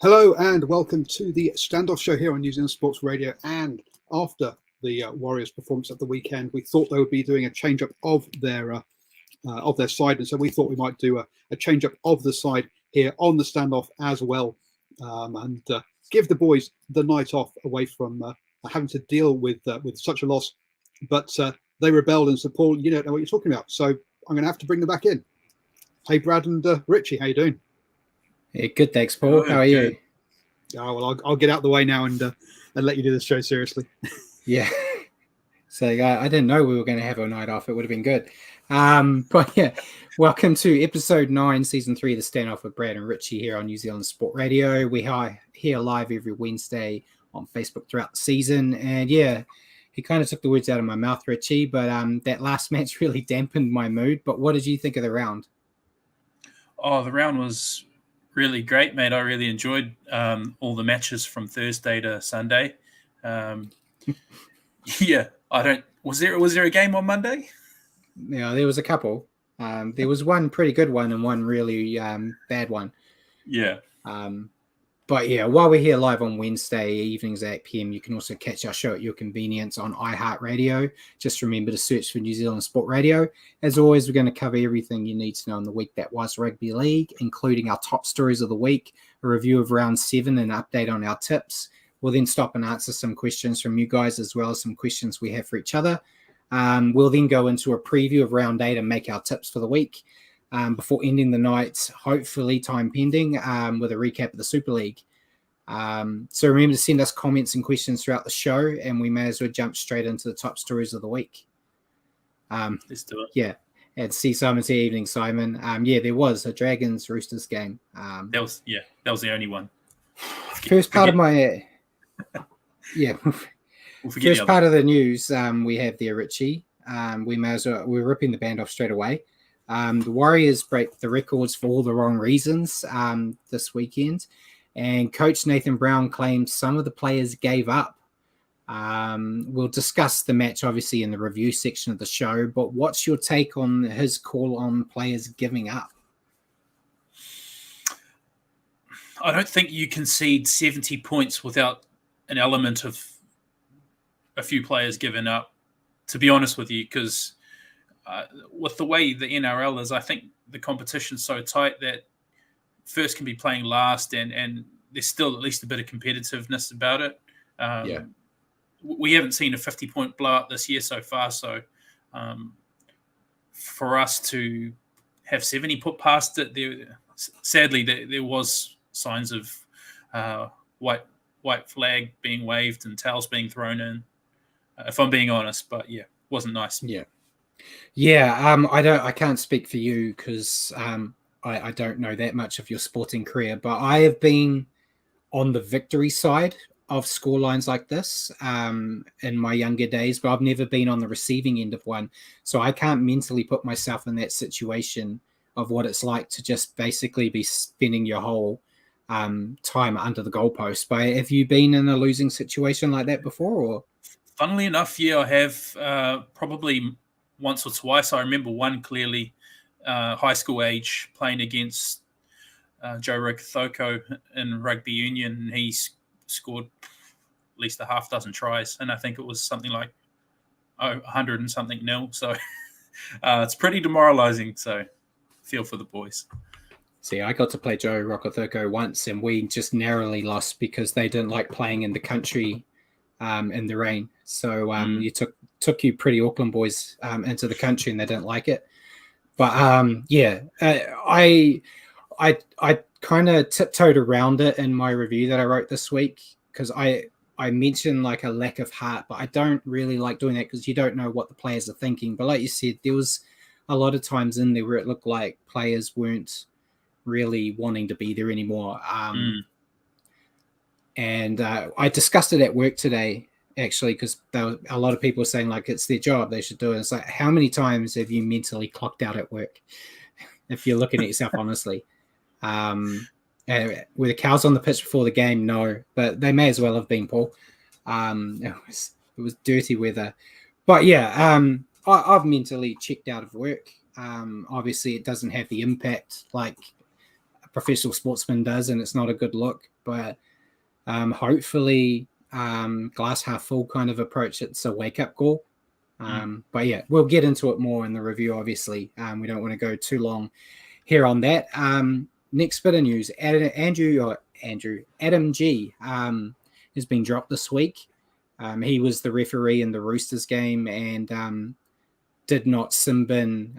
Hello and welcome to the Standoff Show here on New Zealand Sports Radio. And after the Warriors' performance at the weekend, we thought they would be doing a change-up of their side, and so we thought we might do a change-up of the side here on the Standoff as well, and give the boys the night off away from having to deal with such a loss. But they rebelled, and so Paul, you don't know what you're talking about, so I'm going to have to bring them back in. Hey, Brad and Richie, how you doing? Yeah, good, thanks, Paul. How are you? Oh, well, I'll get out the way now and let you do this show seriously. Yeah. So I didn't know we were going to have a night off. It would have been good. But yeah, welcome to episode 9, season 3 of the Standoff with Brad and Richie here on New Zealand Sport Radio. We are here live every Wednesday on Facebook throughout the season. And yeah, he kind of took the words out of my mouth, Richie, but that last match really dampened my mood. But what did you think of the round? Oh, the round was really great, mate. I really enjoyed all the matches from Thursday to Sunday. Yeah, Was there a game on Monday? Yeah, there was a couple. There was one pretty good one and one really bad one. Yeah. But yeah, while we're here live on Wednesday evenings at 8 p.m, you can also catch our show at your convenience on iHeartRadio. Just remember to search for New Zealand Sport Radio. As always, we're going to cover everything you need to know in the week that was rugby league, including our top stories of the week, a review of round 7, and an update on our tips. We'll then stop and answer some questions from you guys, as well as some questions we have for each other. We'll then go into a preview of round 8 and make our tips for the week. Before ending the night, hopefully time pending, with a recap of the Super League. So remember to send us comments and questions throughout the show, and we may as well jump straight into the top stories of the week. Let's do it. Yeah, and see Simon's here. Evening, Simon. Yeah, there was a Dragons Roosters game. That was the only one. First part of my first part of the news we have there, Richie. We're ripping the band off straight away. The Warriors break the records for all the wrong reasons this weekend, and Coach Nathan Brown claims some of the players gave up. We'll discuss the match, obviously, in the review section of the show, but what's your take on his call on players giving up? I don't think you concede 70 points without an element of a few players giving up, to be honest with you, because with the way the NRL is, I think the competition's so tight that first can be playing last, and there's still at least a bit of competitiveness about it. We haven't seen a 50-point blowout this year so far, so for us to have 70 put past it, sadly there was signs of white flag being waved and towels being thrown in, if I'm being honest, but yeah, wasn't nice. I can't speak for you because I don't know that much of your sporting career, but I have been on the victory side of scorelines like this in my younger days, but I've never been on the receiving end of one, so I can't mentally put myself in that situation of what it's like to just basically be spending your whole time under the goalpost. But have you been in a losing situation like that before? Or funnily enough, yeah, I have probably once or twice. I remember one clearly, high school age, playing against Joe Rokithoko in rugby union, and he scored at least a half dozen tries, and I think it was something like 100 and something nil. So it's pretty demoralizing. So feel for the boys. See, I got to play Joe Rokithoko once, and we just narrowly lost because they didn't like playing in the country in the rain. So you took you pretty Auckland boys into the country, and they didn't like it. But I kind of tiptoed around it in my review that I wrote this week, because I mentioned like a lack of heart, but I don't really like doing that because you don't know what the players are thinking. But like you said, there was a lot of times in there where it looked like players weren't really wanting to be there anymore. And I discussed it at work today, actually, because a lot of people were saying like it's their job, they should do it. It's like, how many times have you mentally clocked out at work? If you're looking at yourself honestly. Were the cows on the pitch before the game? No, but they may as well have been, Paul. It was dirty weather. But yeah, I've mentally checked out of work. Obviously, it doesn't have the impact like professional sportsman does, and it's not a good look. But hopefully, glass half full kind of approach. It's a wake up call. But yeah, we'll get into it more in the review. Obviously, we don't want to go too long here on that. Next bit of news: Adam G has been dropped this week. He was the referee in the Roosters game and did not sim bin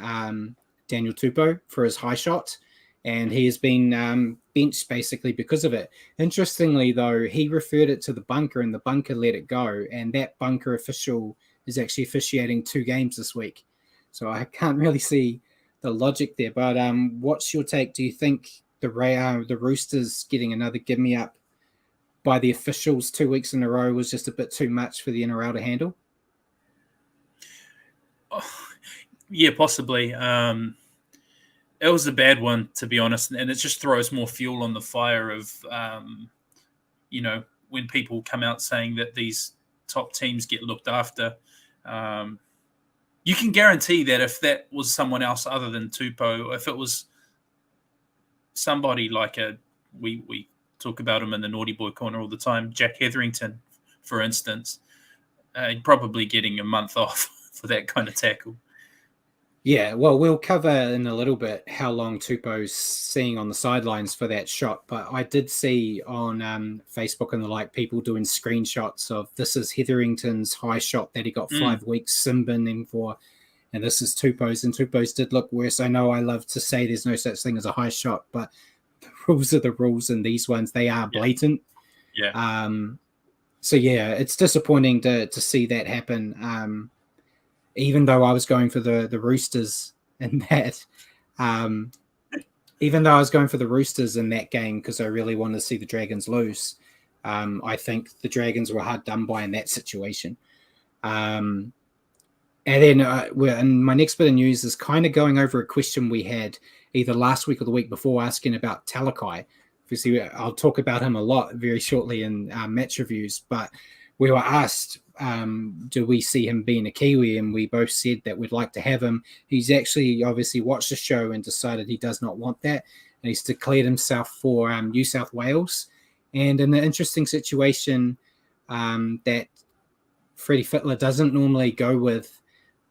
Daniel Tupou for his high shot, and he has been benched basically because of it. Interestingly, though, he referred it to the bunker, and the bunker let it go, and that bunker official is actually officiating 2 games this week. So I can't really see the logic there. But what's your take? Do you think the Roosters getting another give me up by the officials 2 weeks in a row was just a bit too much for the NRL to handle? Yeah, possibly. It was a bad one, to be honest, and it just throws more fuel on the fire of, when people come out saying that these top teams get looked after. You can guarantee that if that was someone else other than Tupou, if it was somebody like we talk about him in the naughty boy corner all the time, Jack Hetherington, for instance, probably getting a month off for that kind of tackle. Yeah, well, we'll cover in a little bit how long Tupou's seeing on the sidelines for that shot, but I did see on Facebook and the like people doing screenshots of this is Hetherington's high shot that he got 5 weeks sim binning for, and this is Tupou's, and Tupou's did look worse. I know I love to say there's no such thing as a high shot, but the rules are the rules, and these ones, they are blatant. Yeah. So yeah, it's disappointing to see that happen. Even though I was going for the Roosters in that, game because I really wanted to see the Dragons lose, I think the Dragons were hard done by in that situation. And then and my next bit of news is kind of going over a question we had either last week or the week before asking about Talakai. Obviously, I'll talk about him a lot very shortly in match reviews, but we were asked, do we see him being a Kiwi? And we both said that we'd like to have him. He's actually obviously watched the show and decided he does not want that. And he's declared himself for New South Wales. And in an interesting situation that Freddie Fittler doesn't normally go with,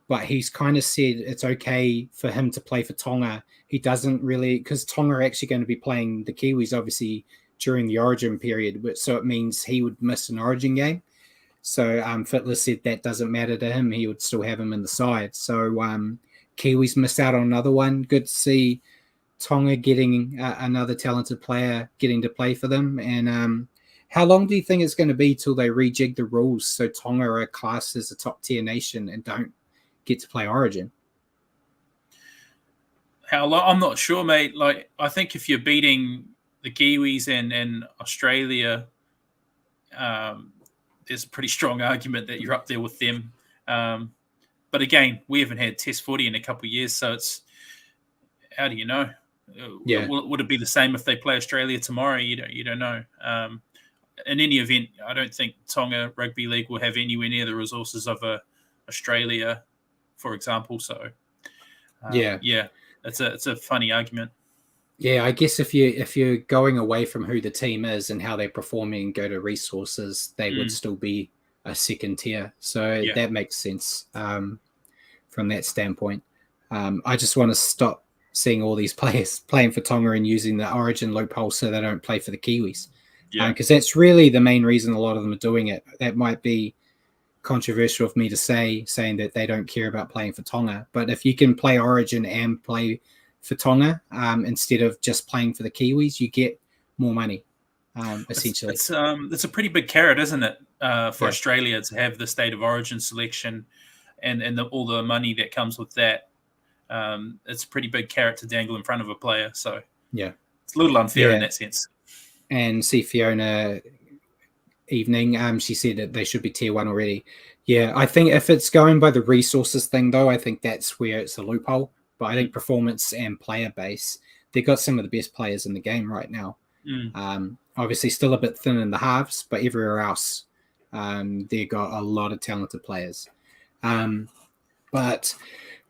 but he's kind of said it's okay for him to play for Tonga. He doesn't really, because Tonga are actually going to be playing the Kiwis, obviously, during the Origin period. So it means he would miss an Origin game. So Fittler said that doesn't matter to him. He would still have him in the side. So Kiwis missed out on another one. Good to see Tonga getting another talented player getting to play for them. And how long do you think it's going to be till they rejig the rules so Tonga are classed as a top-tier nation and don't get to play Origin? How long? I'm not sure, mate. Like, I think if you're beating the Kiwis and Australia, there's a pretty strong argument that you're up there with them. But again, we haven't had Test footy in a couple of years, so it's how do you know? Yeah. Would it be the same if they play Australia tomorrow? You don't know. In any event, I don't think Tonga Rugby League will have anywhere near the resources of Australia, for example. So it's a funny argument. Yeah, I guess if you're going away from who the team is and how they're performing and go to resources, they would still be a second tier. So that makes sense from that standpoint. I just want to stop seeing all these players playing for Tonga and using the Origin loophole so they don't play for the Kiwis. Because that's really the main reason a lot of them are doing it. That might be controversial of me to say, saying that they don't care about playing for Tonga. But if you can play Origin and play for Tonga instead of just playing for the Kiwis, you get more money, essentially. It's a pretty big carrot, isn't it, for Australia to have the State of Origin selection and all the money that comes with that. It's a pretty big carrot to dangle in front of a player. So it's a little unfair in that sense. And see Fiona Evening, she said that they should be tier 1 already. Yeah, I think if it's going by the resources thing, though, I think that's where it's a loophole. But I think performance and player base, they've got some of the best players in the game right now. Obviously still a bit thin in the halves, but everywhere else, they've got a lot of talented players. But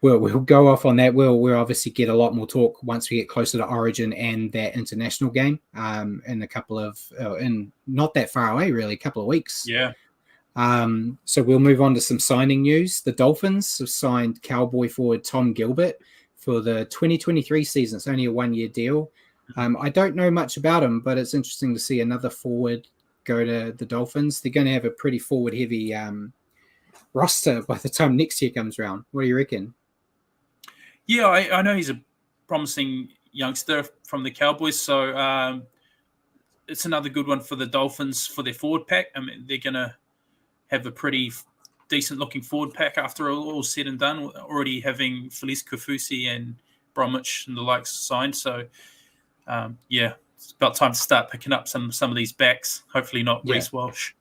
we'll go off on that. We'll obviously get a lot more talk once we get closer to Origin and that international game in a couple of in not that far away, really, a couple of weeks. Yeah. So we'll move on to some signing news. The Dolphins have signed Cowboy forward Tom Gilbert for the 2023 season. It's only a 1-year deal. I don't know much about him, but it's interesting to see another forward go to the Dolphins. They're going to have a pretty forward-heavy roster by the time next year comes around. What do you reckon? Yeah, I know he's a promising youngster from the Cowboys, so it's another good one for the Dolphins for their forward pack. I mean, they're going to have a pretty decent-looking forward pack after all said and done, already having Felice Kufusi and Bromwich and the likes signed. So, yeah, it's about time to start picking up some of these backs, hopefully not Reece Walsh.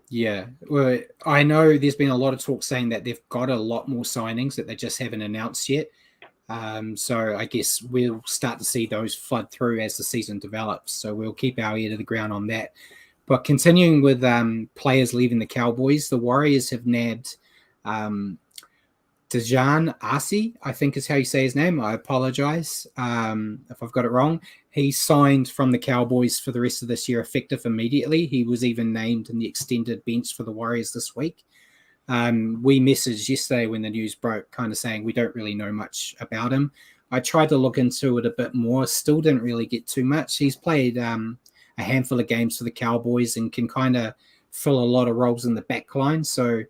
Yeah. Well, I know there's been a lot of talk saying that they've got a lot more signings that they just haven't announced yet. So I guess we'll start to see those flood through as the season develops. So we'll keep our ear to the ground on that. But continuing with players leaving the Cowboys, the Warriors have nabbed Dejan Arce, I think is how you say his name. I apologize if I've got it wrong. He signed from the Cowboys for the rest of this year, effective immediately. He was even named in the extended bench for the Warriors this week. We messaged yesterday when the news broke, kind of saying we don't really know much about him. I tried to look into it a bit more, still didn't really get too much. He's played a handful of games for the Cowboys and can kind of fill a lot of roles in the back line. So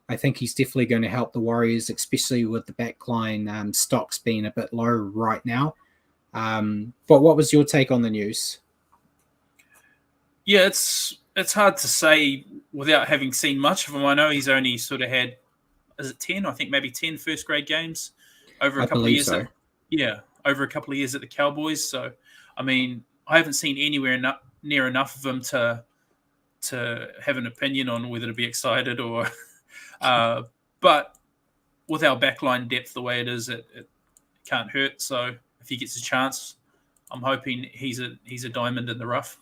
I think he's definitely going to help the Warriors, especially with the back line stocks being a bit low right now. But what was your take on the news? Yeah, it's hard to say without having seen much of him. I know he's only sort of had, is it 10? I think maybe 10 first-grade games over a couple of years. So. Over a couple of years at the Cowboys. So, I mean, I haven't seen anywhere near enough of them to have an opinion on whether to be excited or but with our backline depth the way it is, it can't hurt. So if he gets a chance, I'm hoping he's a diamond in the rough.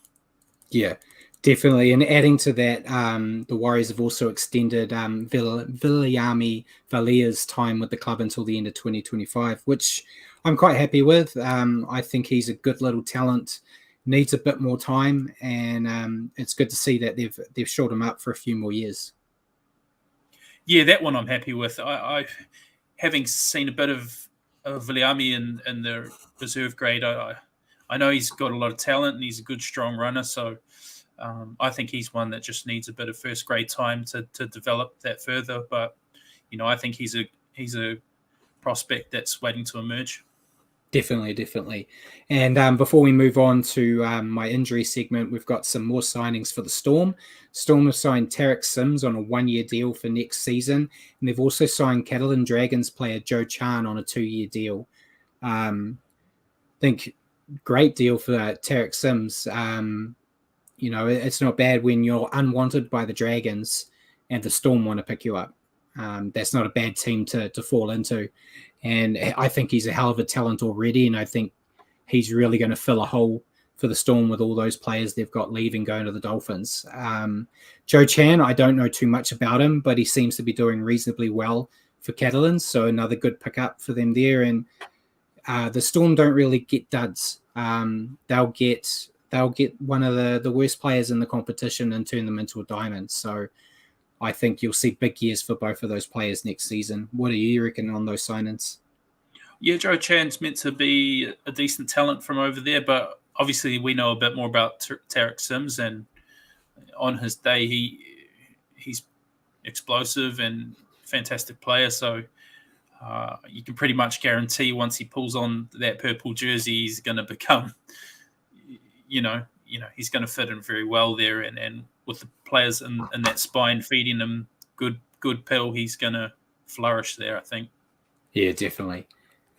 Yeah, definitely. And adding to that, the Warriors have also extended Viliami Valia's time with the club until the end of 2025, which I'm quite happy with. I think he's a good little talent, needs a bit more time, and it's good to see that they've shored him up for a few more years. Yeah, that one I'm happy with. I having seen a bit of Viliami in the reserve grade, I know he's got a lot of talent and he's a good, strong runner. So I think he's one that just needs a bit of first grade time to develop that further. But I think he's a prospect that's waiting to emerge. Definitely. And before we move on to my injury segment, we've got some more signings for the Storm. Storm have signed Tarek Sims on a 1-year deal for next season, and they've also signed Catalan Dragons player Joe Chan on a 2-year deal. I think great deal for Tarek Sims. It's not bad when you're unwanted by the Dragons and the Storm want to pick you up. That's not a bad team to fall into. And I think he's a hell of a talent already, and I think he's really going to fill a hole for the Storm with all those players they've got leaving, going to the Dolphins. Joe Chan, I don't know too much about him, but he seems to be doing reasonably well for Catalans, so another good pickup for them there. And the Storm don't really get duds. They'll get one of the worst players in the competition and turn them into a diamond. So I think you'll see big years for both of those players next season. What do you reckon on those signings? Yeah, Joe Chan's meant to be a decent talent from over there, but obviously we know a bit more about Tarek Sims, and on his day he's explosive and fantastic player. So you can pretty much guarantee once he pulls on that purple jersey, he's going to become, he's going to fit in very well there, and with the players in that spine feeding him good pill, he's going to flourish there, I think. Yeah, definitely.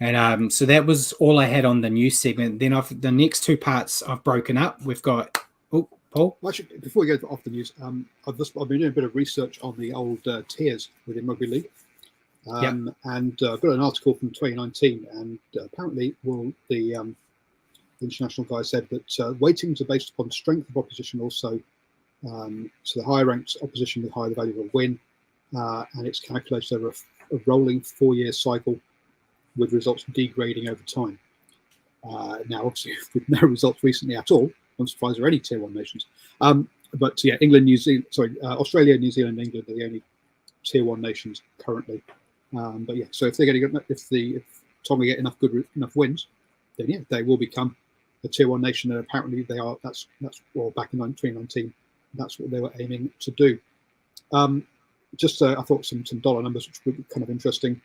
And so that was all I had on the news segment. Then the next two parts I've broken up. We've got Paul. Well, actually, before we go off the news, I've been doing a bit of research on the old tiers within rugby league, and I've got an article from 2019, and apparently, the international guy said that weightings are based upon strength of opposition also. So the higher ranked opposition, the higher the value of a win. and it's calculated over a rolling 4-year cycle with results degrading over time. Now, obviously, with no results recently at all, I'm surprised there are any Tier 1 nations. But yeah, Australia, New Zealand, and England are the only Tier 1 nations currently. But yeah, so if Tonga get enough wins, then yeah, they will become a Tier 1 nation, and apparently they are. That's back in 2019, that's what they were aiming to do. I thought some dollar numbers which were kind of interesting.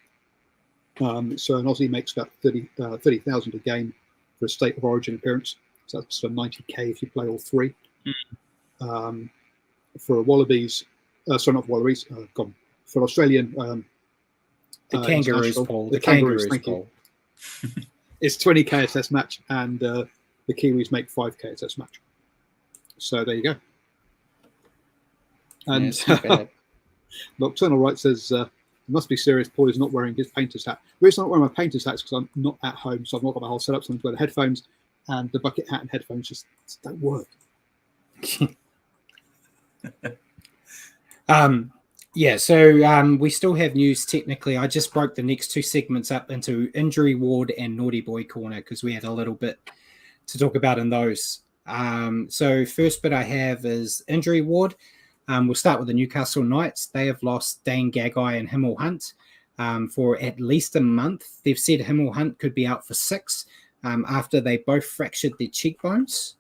So an Aussie makes about 30,000 a game for a state of origin appearance. So that's 90k if you play all three. For Wallabies, not Wallabies, for Australian. The Kangaroos, Paul. The Kangaroos, thank you. It's 20k a test match, and the Kiwis make 5k a test match. So there you go. And Nocturnal Right says, it must be serious. Paul is not wearing his painter's hat. The reason I'm not wearing my painter's hat is because I'm not at home, so I've not got my whole setup. So I'm wearing the headphones, and the bucket hat and headphones just don't work. So we still have news technically. I just broke the next two segments up into Injury Ward and Naughty Boy Corner because we had a little bit to talk about in those. So first bit I have is Injury Ward. We'll start with the Newcastle Knights. They have lost Dane Gagai and Himmel Hunt for at least a month. They've said Himmel Hunt could be out for 6 after they both fractured their cheekbones.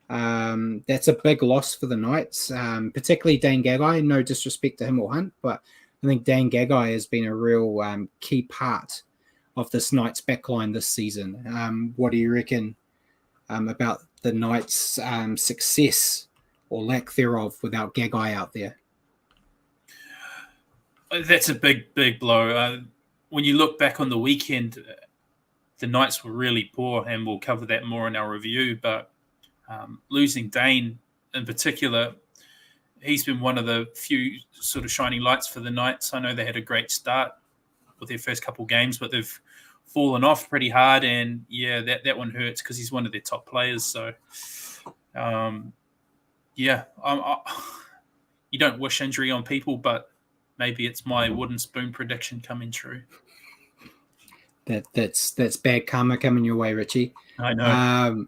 That's a big loss for the Knights, particularly Dane Gagai. No disrespect to Himmel Hunt, but I think Dane Gagai has been a real key part of this Knights backline this season. What do you reckon about the Knights' success or lack thereof without Gagai out there? That's a big blow. When you look back on the weekend, the Knights were really poor, and we'll cover that more in our review, but losing Dane in particular, he's been one of the few sort of shining lights for the Knights. I know they had a great start with their first couple games, but they've fallen off pretty hard, and yeah, that one hurts because he's one of their top players. So, you don't wish injury on people, but maybe it's my wooden spoon prediction coming true. That's bad karma coming your way, Richie. I know.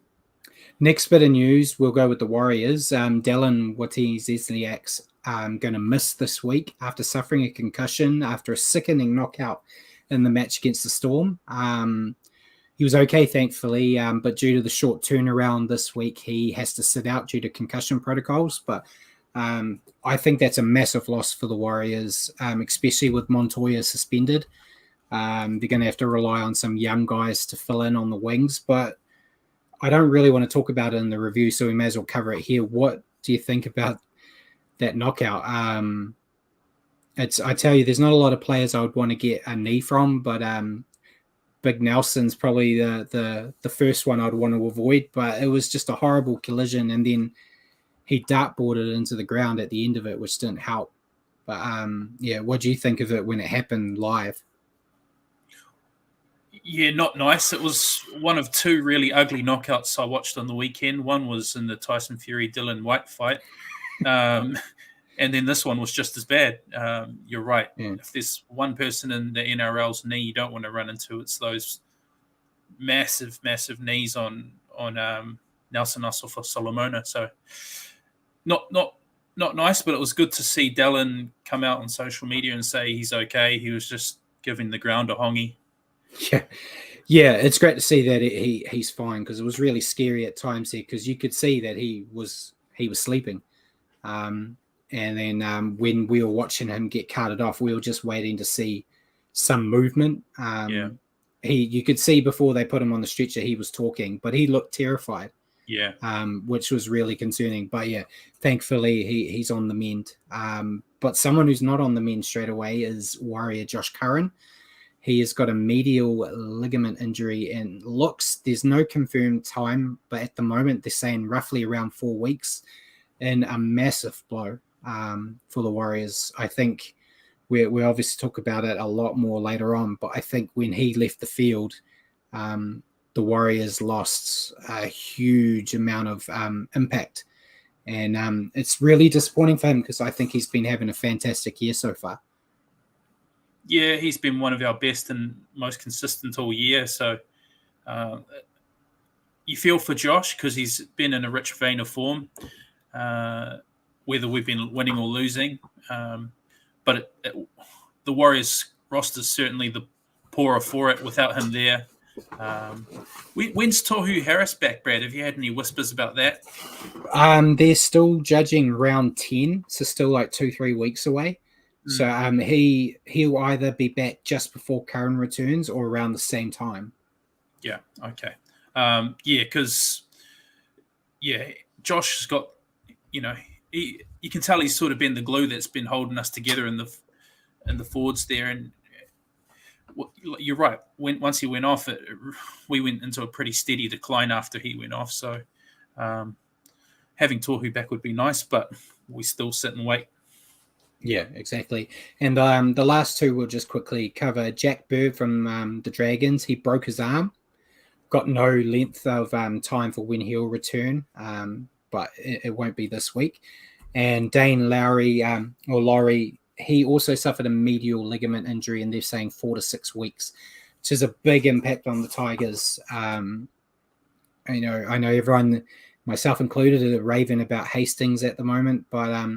Next bit of news, we'll go with the Warriors. Dallin Watene-Zesliak's going to miss this week after suffering a concussion after a sickening knockout in the match against the Storm. He was okay, thankfully, but due to the short turnaround this week, he has to sit out due to concussion protocols. But I think that's a massive loss for the Warriors, especially with Montoya suspended. They're going to have to rely on some young guys to fill in on the wings, but I don't really want to talk about it in the review, so we may as well cover it here. What do you think about that knockout? I tell you, there's not a lot of players I would want to get a knee from, but Big Nelson's probably the first one I'd want to avoid. But it was just a horrible collision, and then he dartboarded into the ground at the end of it, which didn't help. But what do you think of it when it happened live? Yeah, not nice. It was one of two really ugly knockouts I watched on the weekend. One was in the Tyson Fury-Dylan White fight. And then this one was just as bad. You're right. Yeah. If there's one person in the NRL's knee you don't want to run into, it's those massive knees on Nelson Asofa-Solomona. So not nice, but it was good to see Dallin come out on social media and say he's okay. He was just giving the ground a hongy. Yeah, it's great to see that he's fine, because it was really scary at times here, because you could see that he was sleeping, and then when we were watching him get carted off, we were just waiting to see some movement. You could see before they put him on the stretcher he was talking, but he looked terrified. Yeah, which was really concerning. But yeah, thankfully he's on the mend. But someone who's not on the mend straight away is Warrior Josh Curran. He has got a medial ligament injury, and there's no confirmed time, but at the moment they're saying roughly around 4 weeks, and a massive blow for the Warriors. I think we obviously talk about it a lot more later on, but I think when he left the field, the Warriors lost a huge amount of impact, and it's really disappointing for him, because I think he's been having a fantastic year so far. Yeah, he's been one of our best and most consistent all year. So you feel for Josh because he's been in a rich vein of form, whether we've been winning or losing. But the Warriors roster is certainly the poorer for it without him there. When's Tohu Harris back, Brad? Have you had any whispers about that? They're still judging round 10, so still like 2-3 weeks away. So he'll either be back just before Curran returns or around the same time. Yeah. Okay. Because Josh has got, you can tell he's sort of been the glue that's been holding us together in the forwards there. And you're right. Once he went off, we went into a pretty steady decline after he went off. So having Tohu back would be nice, but we still sit and wait. Yeah, exactly. And the last two we'll just quickly cover. Jack Bird from the Dragons. He broke his arm. Got no length of time for when he'll return, but it won't be this week. And Dane Lowry, he also suffered a medial ligament injury, and they're saying 4 to 6 weeks, which is a big impact on the Tigers. I know everyone, myself included, are raving about Hastings at the moment, but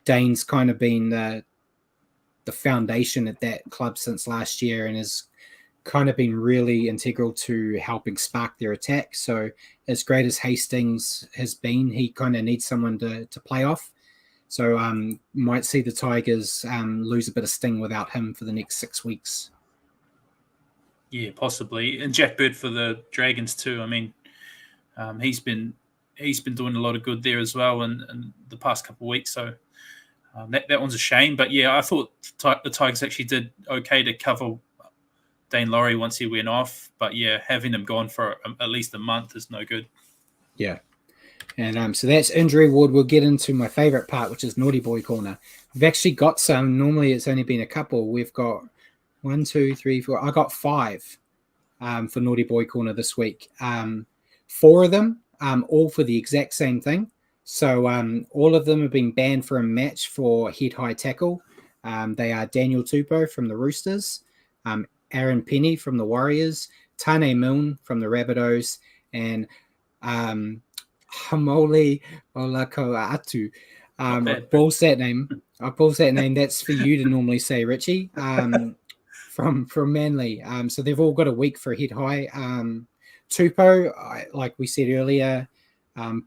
Dane's kind of been the foundation at that club since last year and has kind of been really integral to helping spark their attack. So as great as Hastings has been, he kind of needs someone to play off. So might see the Tigers lose a bit of sting without him for the next 6 weeks. Yeah, possibly. And Jack Bird for the Dragons too. I mean, he's been doing a lot of good there as well in the past couple of weeks. So that one's a shame. But yeah, I thought the Tigers actually did okay to cover Dane Laurie once he went off. But yeah, having him gone for at least a month is no good. Yeah. And so that's injury ward. We'll get into my favorite part, which is Naughty Boy Corner. We've actually got some. Normally it's only been a couple. We've got 1, 2, 3, 4. I got 5 for Naughty Boy Corner this week. 4 of them, all for the exact same thing. So all of them have been banned for a match for head-high tackle. They are Daniel Tupou from the Roosters, Aaron Penny from the Warriors, Tane Milne from the Rabbitohs, and Hamole Olako'atu. I balls that name. That's for you to normally say, Richie. From Manly. So they've all got a week for head high. Tupou, like we said earlier,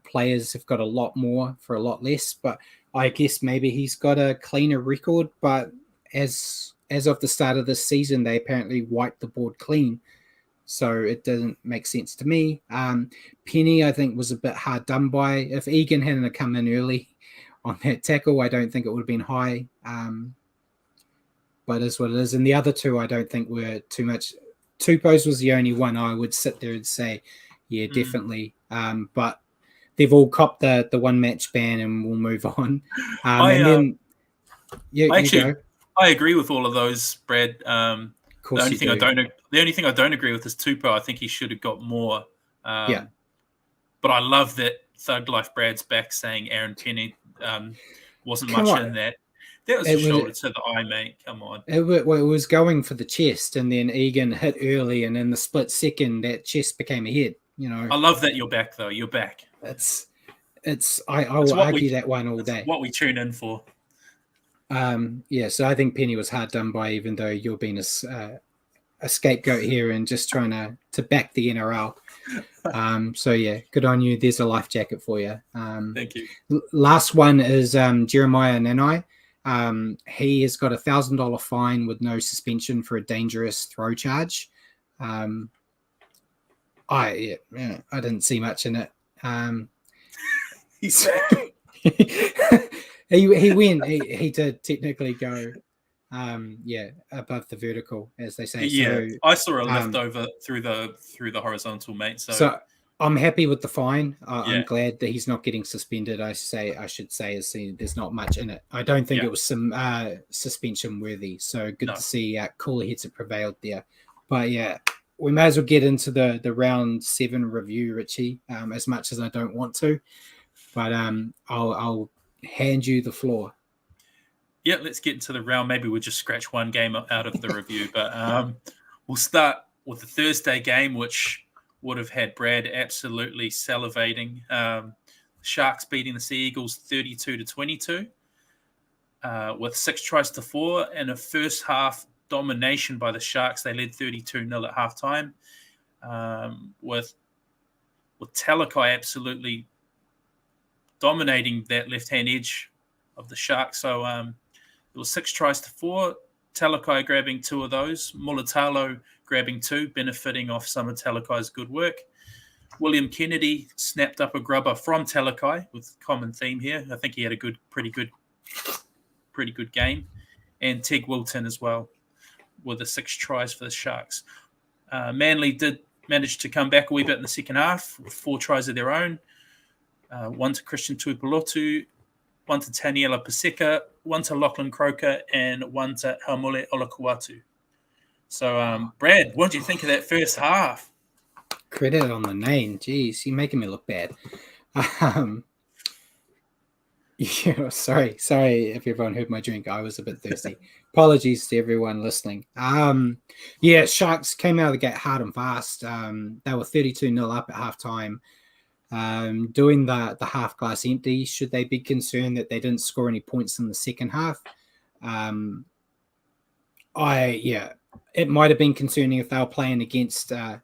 players have got a lot more for a lot less, but I guess maybe he's got a cleaner record. But as of the start of this season, they apparently wiped the board clean. So it doesn't make sense to me. Penny, I think, was a bit hard done by. If Egan hadn't come in early on that tackle, I don't think it would have been high. But it's what it is. And the other two, I don't think were too much. Tupou's was the only one I would sit there and say, yeah, definitely. But they've all copped the one match ban, and we'll move on. I agree with all of those, Brad. The only thing I don't agree with is Tupou. I think he should have got more. But I love that Thug Life Brad's back saying Aaron Penny wasn't much in that. That was a shoulder to the eye, mate. Come on. It was going for the chest, and then Egan hit early, and in the split second, that chest became a head. I love that you're back, though. You're back. I will argue that one all day. What we tune in for. So I think Penny was hard done by, even though you're being a scapegoat here and just trying to back the NRL. So yeah, good on you. There's a life jacket for you. Thank you. Last one is Jeremiah Nanai. He has got $1,000 fine with no suspension for a dangerous throw charge. I didn't see much in it. He's back. He went. He did technically go, above the vertical, as they say. Yeah, so, I saw a leftover through the horizontal, mate. So I'm happy with the fine. I'm glad that he's not getting suspended. I should say, there's not much in it. I don't think it was some suspension worthy. So good to see cooler heads have prevailed there. But yeah, we may as well get into the round 7 review, Richie. As much as I don't want to, but I'll hand you the floor. Yeah, let's get into the round. Maybe we'll just scratch one game out of the review, but we'll start with the Thursday game, which would have had Brad absolutely salivating. Sharks beating the Sea Eagles 32-22 with 6-4 and a first half domination by the Sharks. They led 32-0 at halftime with Talakai absolutely dominating that left-hand edge of the Sharks. So it was 6-4, Talakai grabbing 2 of those, Mulatalo grabbing 2, benefiting off some of Talakai's good work. William Kennedy snapped up a grubber from Talakai with common theme here. I think he had a pretty good game. And Tig Wilton as well with the 6 tries for the Sharks. Manly did manage to come back a wee bit in the second half with 4 tries of their own. 1 to Christian Tuipulotu, 1 to Taniela Paseka, 1 to Lachlan Croker, and 1 to Haumole Olakuatu. So, Brad, what did you think of that first half? Credit on the name. Jeez, you're making me look bad. Yeah, sorry if everyone heard my drink. I was a bit thirsty. Apologies to everyone listening. Yeah, Sharks came out of the gate hard and fast. They were 32-0 up at halftime. Doing the half glass empty. Should they be concerned that they didn't score any points in the second half? It might have been concerning if they were playing against a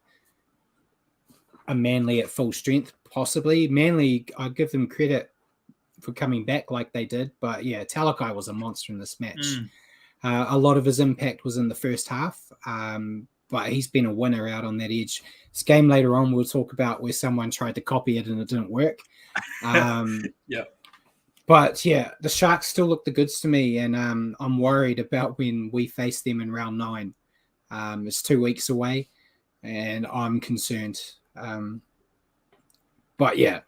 Manly at full strength, possibly. Manly, I give them credit for coming back like they did, but yeah, Talakai was a monster in this match. A lot of his impact was in the first half, but he's been a winner out on that edge. This game later on, we'll talk about where someone tried to copy it and it didn't work. Yeah. But yeah, the Sharks still look the goods to me, and I'm worried about when we face them in round 9. It's 2 weeks away, and I'm concerned. But yeah,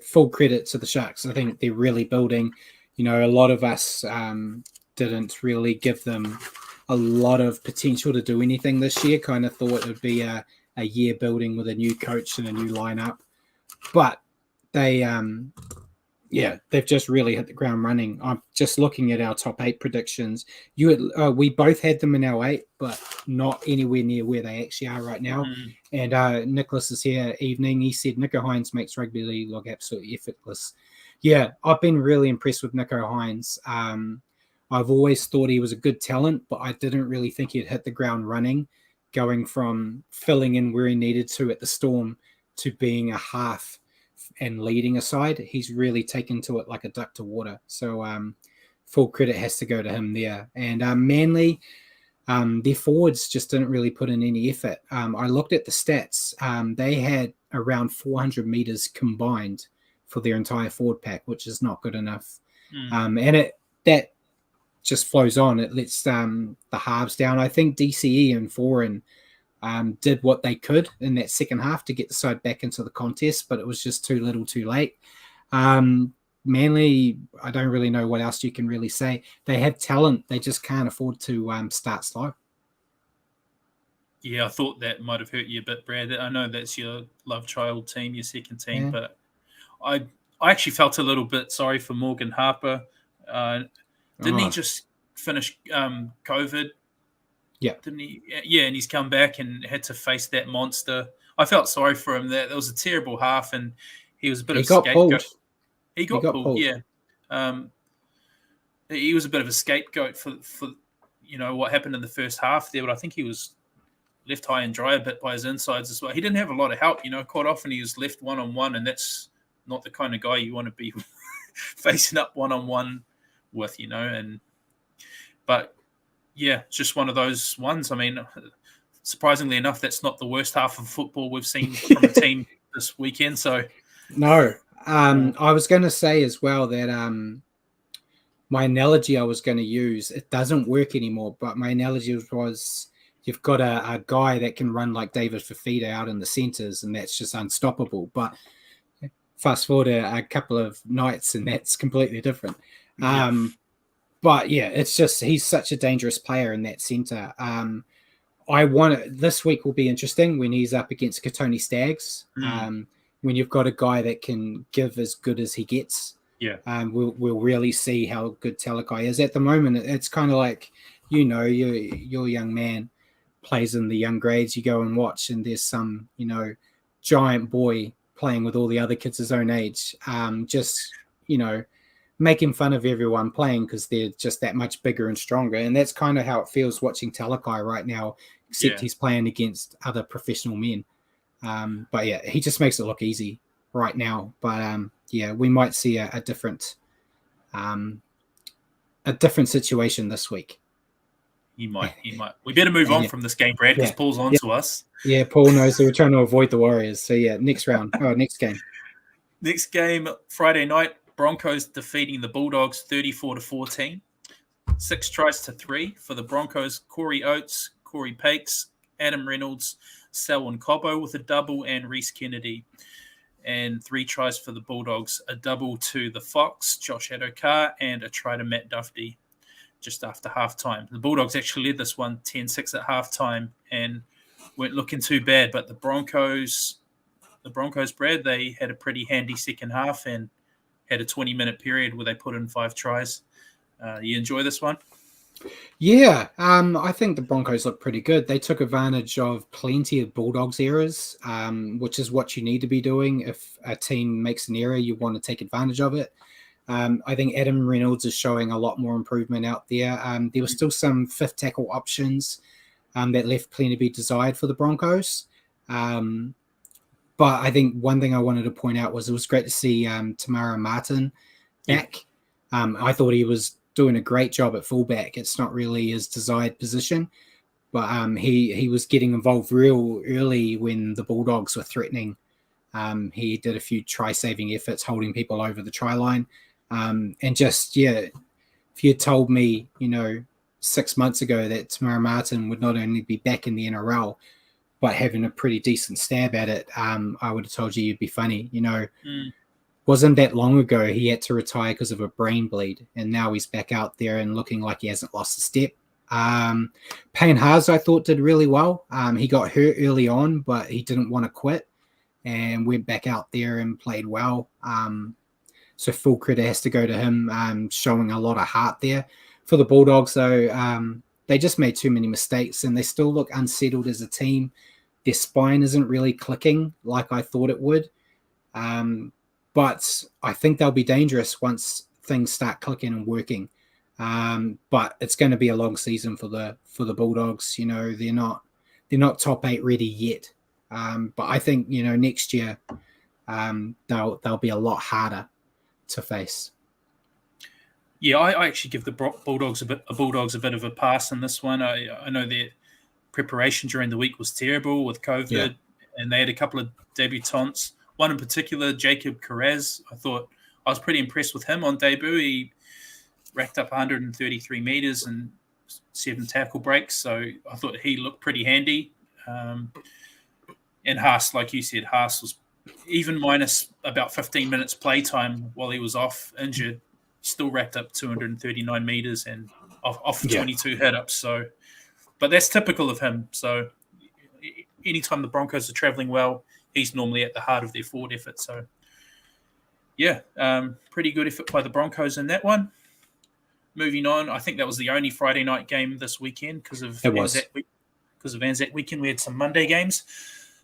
full credit to the Sharks. I think they're really building. You know, a lot of us didn't really give them a lot of potential to do anything this year. Kind of thought it would be a year building with a new coach and a new lineup. But they've just really hit the ground running. I'm just looking at our top 8 predictions. We both had them in our 8, but not anywhere near where they actually are right now. And Nicholas is here evening. He said Nico Hines makes rugby league look absolutely effortless. Yeah, I've been really impressed with Nico Hines. I've always thought he was a good talent, but I didn't really think he'd hit the ground running, going from filling in where he needed to at the Storm to being a half and leading a side. He's really taken to it like a duck to water. So full credit has to go to him there. And Manly, their forwards just didn't really put in any effort. I looked at the stats. They had around 400 meters combined for their entire forward pack, which is not good enough. And that just flows on. It lets the halves down. I think DCE and Foreign did what they could in that second half to get the side back into the contest, but it was just too little too late. Manly, I don't really know what else you can really say. They have talent. They just can't afford to start slow. Yeah, I thought that might have hurt you a bit, Brad. I know that's your love child team, your second team, but I actually felt a little bit sorry for Morgan Harper. Didn't he just finish COVID? Yeah. Didn't he? Yeah, and he's come back and had to face that monster. I felt sorry for him. That was a terrible half, and he was a bit of a scapegoat. He got pulled. Yeah. He was a bit of a scapegoat for what happened in the first half there, but I think he was left high and dry a bit by his insides as well. He didn't have a lot of help. Quite often he was left one-on-one, and that's not the kind of guy you want to be facing up one-on-one with, but yeah, it's just one of those ones. I mean, surprisingly enough, that's not the worst half of football we've seen from a team this weekend. So no, I was going to say as well that my analogy I was going to use, it doesn't work anymore, but my analogy was you've got a guy that can run like David Fafita out in the centres, and that's just unstoppable. But fast forward a couple of nights, and that's completely different. But yeah, it's just he's such a dangerous player in that centre. This week will be interesting when he's up against Katoni Staggs. When you've got a guy that can give as good as he gets. Yeah. We'll really see how good Talakai is. At the moment, it's kind of like, your young man plays in the young grades. You go and watch, and there's some, giant boy playing with all the other kids his own age. Just, making fun of everyone playing because they're just that much bigger and stronger. And that's kind of how it feels watching Talakai right now, except he's playing against other professional men. But yeah, he just makes it look easy right now. But we might see a different situation this week. He might. We better move on from this game, Brad, because Paul's on to us. Yeah, Paul knows that we're trying to avoid the Warriors. So yeah, next game. Next game, Friday night, Broncos defeating the Bulldogs 34-14. 6 tries to 3 for the Broncos. Corey Oates, Corey Pakes, Adam Reynolds, Selwyn Cobbo with a double, and Reese Kennedy. And 3 tries for the Bulldogs, a double to the Fox, Josh Adokar, and a try to Matt Duffy just after halftime. The Bulldogs actually led this one 10-6 at halftime and weren't looking too bad, but the Broncos, Brad, they had a pretty handy second half and had a 20-minute period where they put in 5 tries. You enjoy this one? Yeah, I think the Broncos look pretty good. They took advantage of plenty of Bulldogs errors, which is what you need to be doing. If a team makes an error, you want to take advantage of it. I think Adam Reynolds is showing a lot more improvement out there. There were still some fifth tackle options that left plenty to be desired for the Broncos. But I think one thing I wanted to point out was it was great to see Tamara Martin back. I thought he was doing a great job at fullback. It's not really his desired position, but he was getting involved real early when the Bulldogs were threatening. He did a few try-saving efforts, holding people over the try line. And just, if you had told me, 6 months ago that Tamara Martin would not only be back in the NRL, but having a pretty decent stab at it, I would have told you you'd be funny. Wasn't that long ago he had to retire because of a brain bleed, and now he's back out there and looking like he hasn't lost a step. Payne Haas, I thought, did really well. He got hurt early on, but he didn't want to quit and went back out there and played well. So full credit has to go to him, showing a lot of heart there. For the Bulldogs, though, they just made too many mistakes and they still look unsettled as a team. Their spine isn't really clicking like I thought it would. But I think they'll be dangerous once things start clicking and working. But it's going to be a long season for the Bulldogs. They're not top 8 ready yet. But I think next year they'll be a lot harder to face. Yeah, I actually give the Bulldogs a bit of a pass in this one. I know their preparation during the week was terrible with COVID, and they had a couple of debutants. One in particular, Jacob Korres. I was pretty impressed with him on debut. He racked up 133 meters and 7 tackle breaks, so I thought he looked pretty handy. And Haas, like you said, Haas was even minus about 15 minutes playtime while he was off injured, still racked up 239 meters and off 22 hit-ups. So, but that's typical of him. So anytime the Broncos are traveling well, he's normally at the heart of their forward effort. So, pretty good effort by the Broncos in that one. Moving on, I think that was the only Friday night game this weekend because of Anzac weekend. We had some Monday games.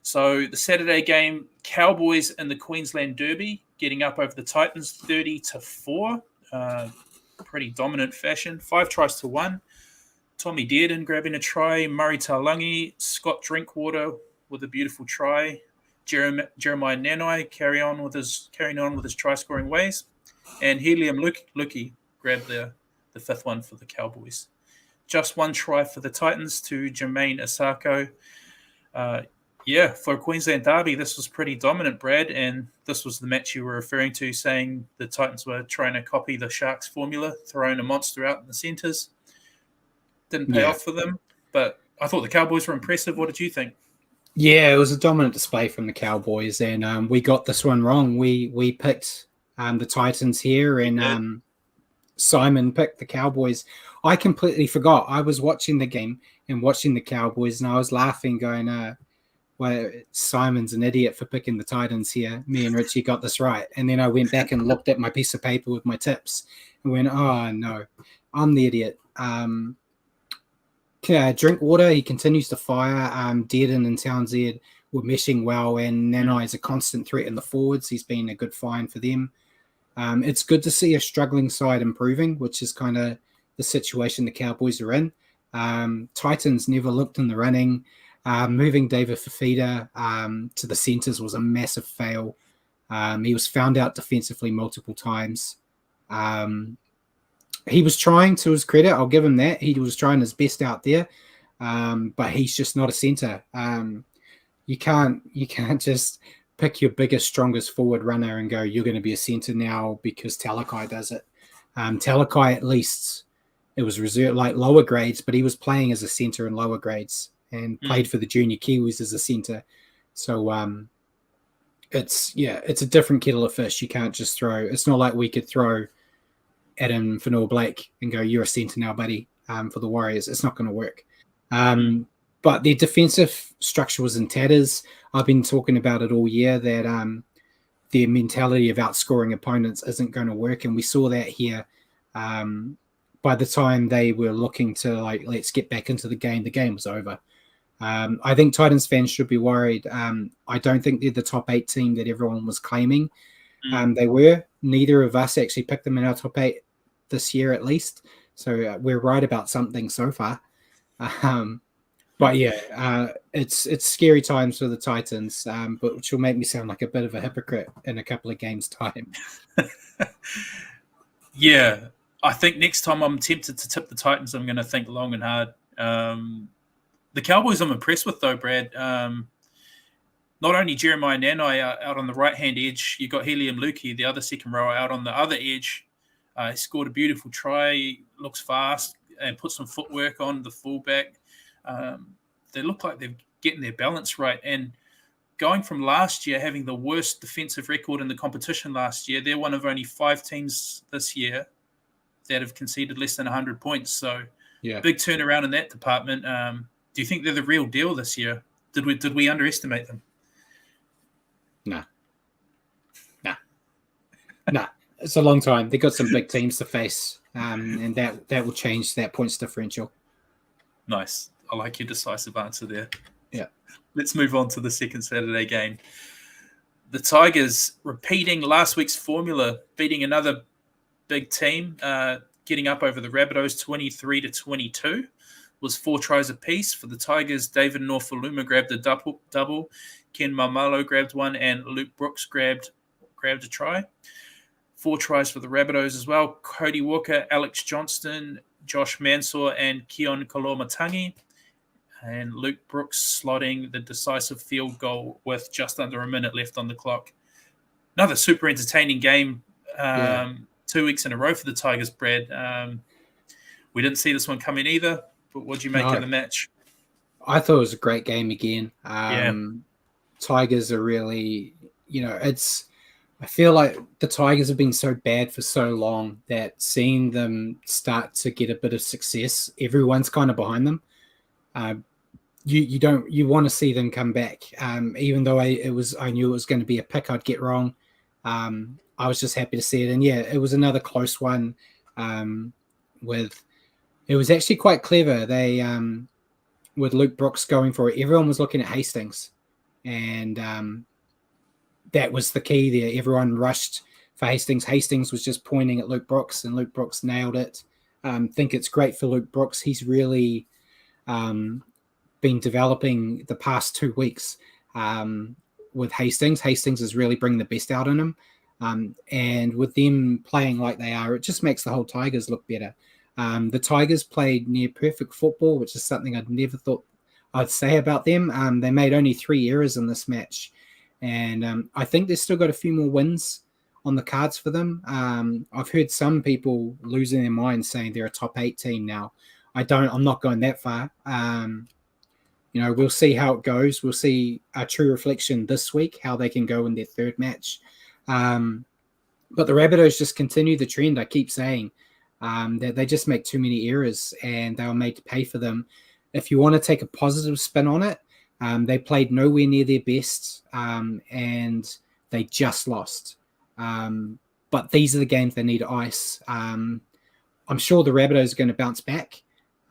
So the Saturday game, Cowboys in the Queensland Derby, getting up over the Titans 30-4. Pretty dominant fashion. 5 tries to 1. Tommy Dearden grabbing a try. Murray Taulagi, Scott Drinkwater with a beautiful try. Jeremiah Nanai carrying on with his try scoring ways, and Helium Luki grabbed the 5th one for the Cowboys. Just 1 try for the Titans to Jermaine Asako. For a Queensland derby, this was pretty dominant, Brad, and this was the match you were referring to, saying the Titans were trying to copy the Sharks formula, throwing a monster out in the centres. Didn't pay off for them, but I thought the Cowboys were impressive. What did you think? Yeah, it was a dominant display from the Cowboys, and we got this one wrong. We picked the Titans here, and Simon picked the Cowboys. I completely forgot. I was watching the game and watching the Cowboys, and I was laughing, going, well, Simon's an idiot for picking the Titans here. Me and Richie got this right. And then I went back and looked at my piece of paper with my tips and went, oh, no, I'm the idiot. Drinkwater, he continues to fire. Dearden and Townsend were meshing well, and Nanai is a constant threat in the forwards. He's been a good find for them. It's good to see a struggling side improving, which is kind of the situation the Cowboys are in. Titans never looked in the running. Moving David Fafita to the centers was a massive fail. He was found out defensively multiple times. He was trying, to his credit, I'll give him that. He was trying his best out there, but he's just not a center. You can't just pick your biggest, strongest forward runner and go, you're going to be a center now because Talakai does it. Talakai, at least, it was reserved like lower grades, but he was playing as a center in lower grades and played for the junior Kiwis as a center. So it's a different kettle of fish. You can't just throw. It's not like we could throw Adam Fanua-Blake and go, you're a center now, buddy, for the Warriors. It's not going to work. But their defensive structure was in tatters. I've been talking about it all year that their mentality of outscoring opponents isn't going to work. And we saw that here. By the time they were looking to, let's get back into the game was over. I think Titans fans should be worried. I don't think they're the top 8 team that everyone was claiming. They were. Neither of us actually picked them in our top 8 this year, at least. So we're right about something so far. But yeah, it's scary times for the Titans, but which will make me sound like a bit of a hypocrite in a couple of games' time. Yeah, I think next time I'm tempted to tip the Titans, I'm going to think long and hard. The Cowboys I'm impressed with, though, Brad. Not only Jeremiah Nanai out on the right-hand edge, you got Helium Lukey, the other second rower, out on the other edge. He scored a beautiful try, looks fast, and put some footwork on the fullback. They look like they're getting their balance right. And going from last year, having the worst defensive record in the competition last year, they're one of only 5 teams this year that have conceded less than 100 points. So big turnaround in that department. Do you think they're the real deal this year? Did we underestimate them? No. It's a long time. They've got some big teams to face, and that will change that points differential. Nice. I like your decisive answer there. Yeah. Let's move on to the second Saturday game. The Tigers repeating last week's formula, beating another big team, getting up over the Rabbitohs 23-22. Was 4 tries apiece. For the Tigers, David Norfoluma grabbed a double. Ken Mamalo grabbed one, and Luke Brooks grabbed a try. 4 tries for the Rabbitohs as well. Cody Walker, Alex Johnston, Josh Mansour, and Keon Kolomatangi. And Luke Brooks slotting the decisive field goal with just under a minute left on the clock. Another super entertaining game 2 weeks in a row for the Tigers, Brad. We didn't see this one coming either, but what do you make of the match? I thought it was a great game again. Tigers are really, I feel like the Tigers have been so bad for so long that seeing them start to get a bit of success, everyone's kind of behind them. You want to see them come back. Even though I knew it was going to be a pick I'd get wrong. I was just happy to see it. And it was another close one. It was actually quite clever. They with Luke Brooks going for it, everyone was looking at Hastings, and that was the key there. Everyone rushed for Hastings. Hastings was just pointing at Luke Brooks, and Luke Brooks nailed it. Think it's great for Luke Brooks. He's really been developing the past 2 weeks with Hastings. Hastings is really bringing the best out in him. And with them playing like they are, it just makes the whole Tigers look better. The Tigers played near perfect football, which is something I'd never thought I'd say about them. They made only 3 errors in this match. And I think they've still got a few more wins on the cards for them. I've heard some people losing their minds saying they're a top 8 team now. I'm not going that far. We'll see how it goes. We'll see a true reflection this week, how they can go in their third match. But the Rabbitohs just continue the trend. I keep saying that they just make too many errors and they'll make you pay for them. If you want to take a positive spin on it, They played nowhere near their best, and they just lost. But these are the games they need ice. I'm sure the Rabbitohs are going to bounce back,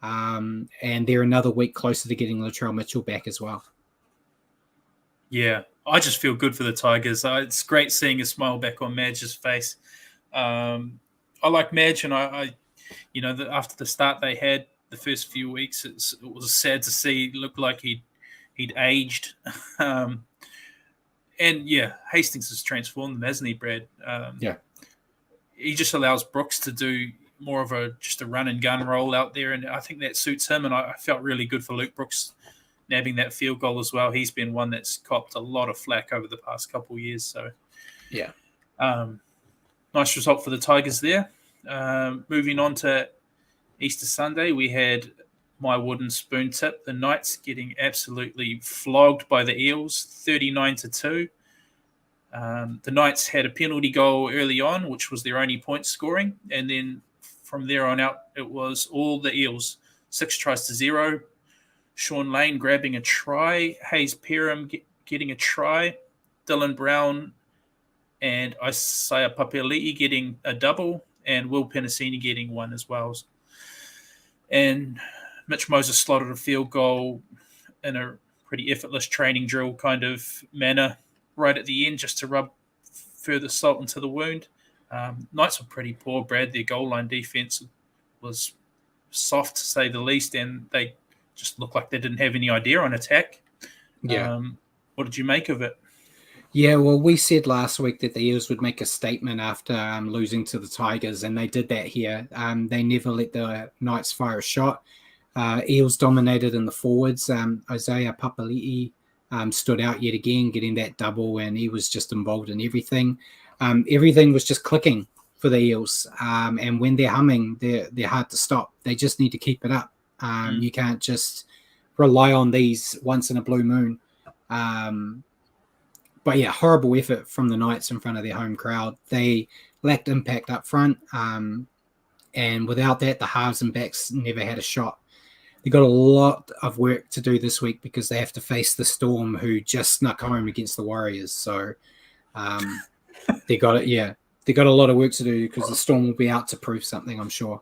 and they're another week closer to getting Latrell Mitchell back as well. Yeah, I just feel good for the Tigers. It's great seeing a smile back on Madge's face. I like Madge, and I after the start they had the first few weeks, it was sad to see. It looked like he'd aged. And yeah, Hastings has transformed them, hasn't he, Brad? Yeah. He just allows Brooks to do more of just a run and gun role out there, and I think that suits him. And I felt really good for Luke Brooks nabbing that field goal as well. He's been one that's copped a lot of flack over the past couple of years. So yeah, nice result for the Tigers there. Moving on to Easter Sunday, we had my wooden spoon tip. The Knights getting absolutely flogged by the Eels, 39-2. The Knights had a penalty goal early on, which was their only point scoring. And then from there on out, it was all the Eels, 6-0. Sean Lane grabbing a try, Hayes Perham getting a try, Dylan Brown and Isaiah Papali'i getting a double, and Will Penasini getting one as well. And Mitch Moses slotted a field goal in a pretty effortless training drill kind of manner right at the end just to rub further salt into the wound. Knights were pretty poor, Brad. Their goal line defense was soft, to say the least, and they just looked like they didn't have any idea on attack. Yeah. What did you make of it? Yeah, well, we said last week that the Eels would make a statement after losing to the Tigers, and they did that here. They never let the Knights fire a shot. Eels dominated in the forwards. Isaiah Papali'i stood out yet again, getting that double, and he was just involved in everything. Everything was just clicking for the Eels, and when they're humming, they're hard to stop. They just need to keep it up. You can't just rely on these once in a blue moon. But yeah, horrible effort from the Knights in front of their home crowd. They lacked impact up front. And without that, the halves and backs never had a shot. They've got a lot of work to do this week because they have to face the Storm, who just snuck home against the Warriors. So they got it. Yeah, they got a lot of work to do because the Storm will be out to prove something, I'm sure.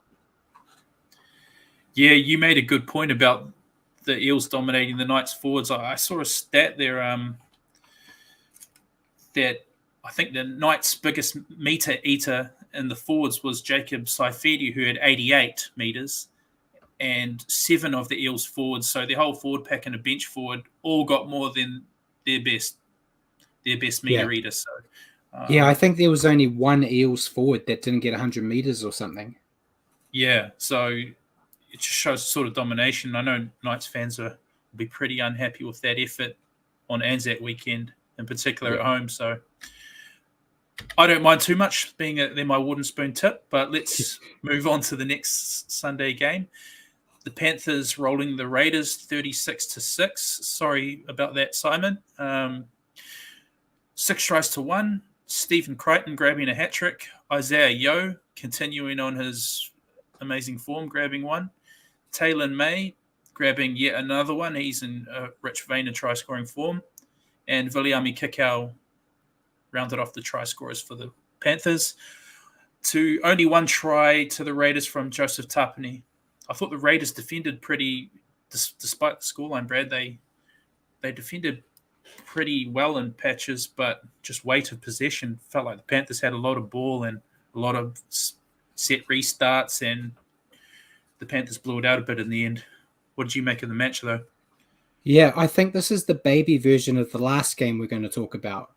Yeah, you made a good point about the Eels dominating the Knights forwards. I saw a stat there that I think the Knights' biggest meter eater in the forwards was Jacob Saifidi, who had 88 meters, and 7 of the Eels forwards, so their whole forward pack and a bench forward, all got more than their best meter eater. So I think there was only one Eels forward that didn't get 100 meters or something. Yeah, so it just shows sort of domination. I know Knights fans will be pretty unhappy with that effort on Anzac weekend, in particular at home. So I don't mind too much being they're my wooden spoon tip, but let's move on to the next Sunday game. The Panthers rolling the Raiders 36-6. Sorry about that, Simon. 6-1. Stephen Crichton grabbing a hat trick. Isaiah Yeo continuing on his amazing form, grabbing one. Taylor May grabbing yet another one. He's in a rich vein of try-scoring form. And Viliami Kikau rounded off the try scorers for the Panthers to only one try to the Raiders from Joseph Tapani. I thought the Raiders defended pretty, despite the scoreline, Brad, they defended pretty well in patches, but just weight of possession felt like the Panthers had a lot of ball and a lot of set restarts, and the Panthers blew it out a bit in the end. What did you make of the match, though? Yeah, I think this is the baby version of the last game we're going to talk about,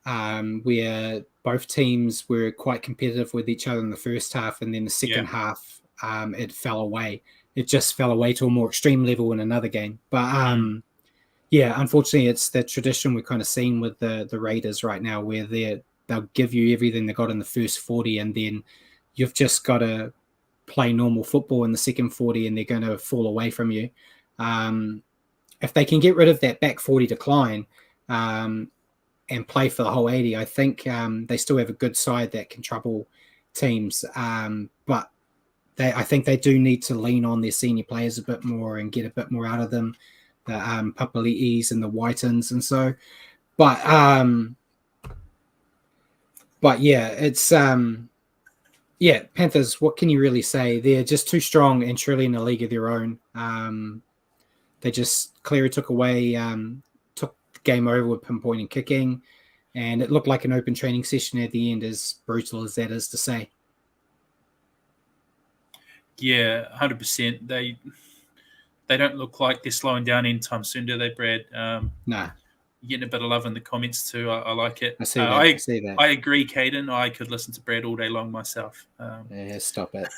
where both teams were quite competitive with each other in the first half, and then the second half, it fell away. It just fell away to a more extreme level in another game. But unfortunately, it's the tradition we're kind of seeing with the Raiders right now, where they'll give you everything they got in the first 40, and then you've just got to play normal football in the second 40, and they're going to fall away from you. If they can get rid of that back 40 decline and play for the whole 80, I think they still have a good side that can trouble teams. But I think they do need to lean on their senior players a bit more and get a bit more out of them. the Papali'is and the Whitens, and so. But yeah, it's Panthers. What can you really say? They're just too strong and truly in a league of their own. They just clearly took the game over with pinpoint and kicking, and it looked like an open training session at the end, as brutal as that is to say. Yeah, 100%. They don't look like they're slowing down anytime soon, do they, Brad? Nah. You're getting a bit of love in the comments too. I like it. I see that. I see that. I agree, Caden. I could listen to Brad all day long myself. Yeah, stop it.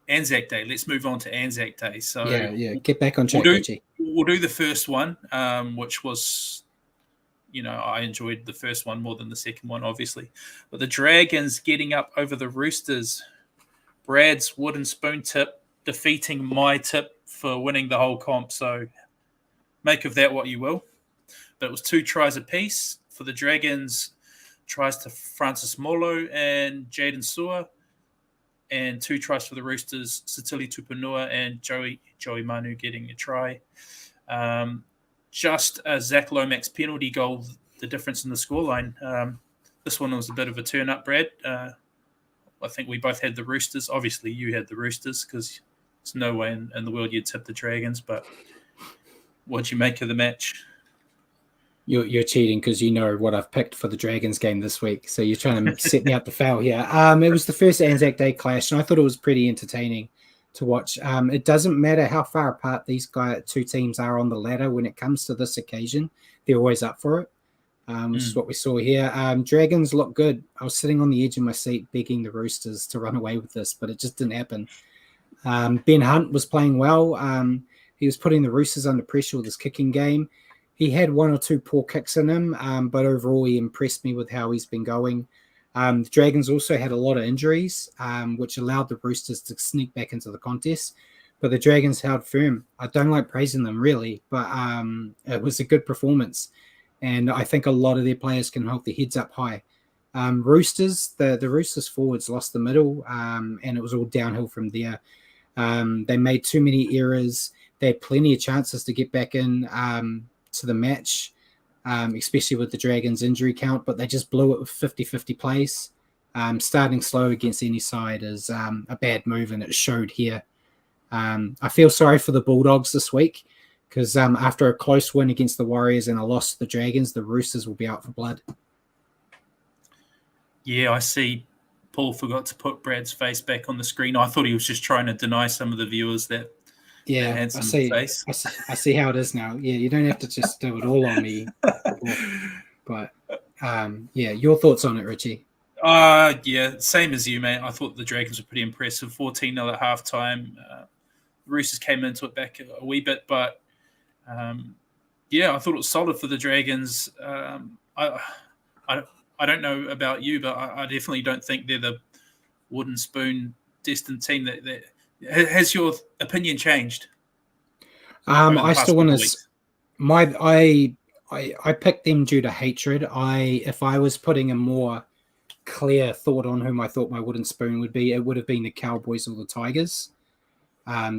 Anzac Day. Let's move on to Anzac Day. So yeah. Get back on track, Richie. We'll do the first one, which was, I enjoyed the first one more than the second one, obviously. But the Dragons getting up over the Roosters. Brad's wooden spoon tip defeating my tip for winning the whole comp. So make of that what you will. But it was 2 tries apiece for the Dragons. Tries to Francis Molo and Jaden Sewer. And 2 tries for the Roosters, Satili Tupanua and Joey Manu getting a try. Just a Zach Lomax penalty goal, the difference in the scoreline. This one was a bit of a turn-up, Brad. I think we both had the Roosters. Obviously, you had the Roosters because there's no way in the world you'd tip the Dragons. But what'd you make of the match? You're cheating because you know what I've picked for the Dragons game this week. So you're trying to set me up to fail here. It was the first Anzac Day clash, and I thought it was pretty entertaining to watch. It doesn't matter how far apart these two teams are on the ladder when it comes to this occasion. They're always up for it. Which is what we saw here. Dragons look good. I was sitting on the edge of my seat begging the Roosters to run away with this, but it just didn't happen. Ben Hunt was playing well. He was putting the Roosters under pressure with his kicking game. He had 1 or 2 poor kicks in him, but overall he impressed me with how he's been going. The Dragons also had a lot of injuries, which allowed the Roosters to sneak back into the contest. But the Dragons held firm. I don't like praising them, really, but it was a good performance. And I think a lot of their players can hold their heads up high. Roosters, the Roosters forwards lost the middle, and it was all downhill from there. They made too many errors. They had plenty of chances to get back in to the match, especially with the Dragons' injury count, but they just blew it with 50-50 plays. Starting slow against any side is a bad move, and it showed here. I feel sorry for the Bulldogs this week, because after a close win against the Warriors and a loss to the Dragons, the Roosters will be out for blood. Yeah, I see Paul forgot to put Brad's face back on the screen. I thought he was just trying to deny some of the viewers that had some face. I see how it is now. Yeah, you don't have to just do it all on me. But, your thoughts on it, Richie? Yeah, same as you, mate. I thought the Dragons were pretty impressive. 14-0 at halftime. The Roosters came into it back a wee bit, but I thought it was solid for the Dragons. I don't know about you, but I definitely don't think they're the wooden spoon destined team. That has your opinion changed? I still want to. I picked them due to hatred. If I was putting a more clear thought on whom I thought my wooden spoon would be, it would have been the Cowboys or the Tigers.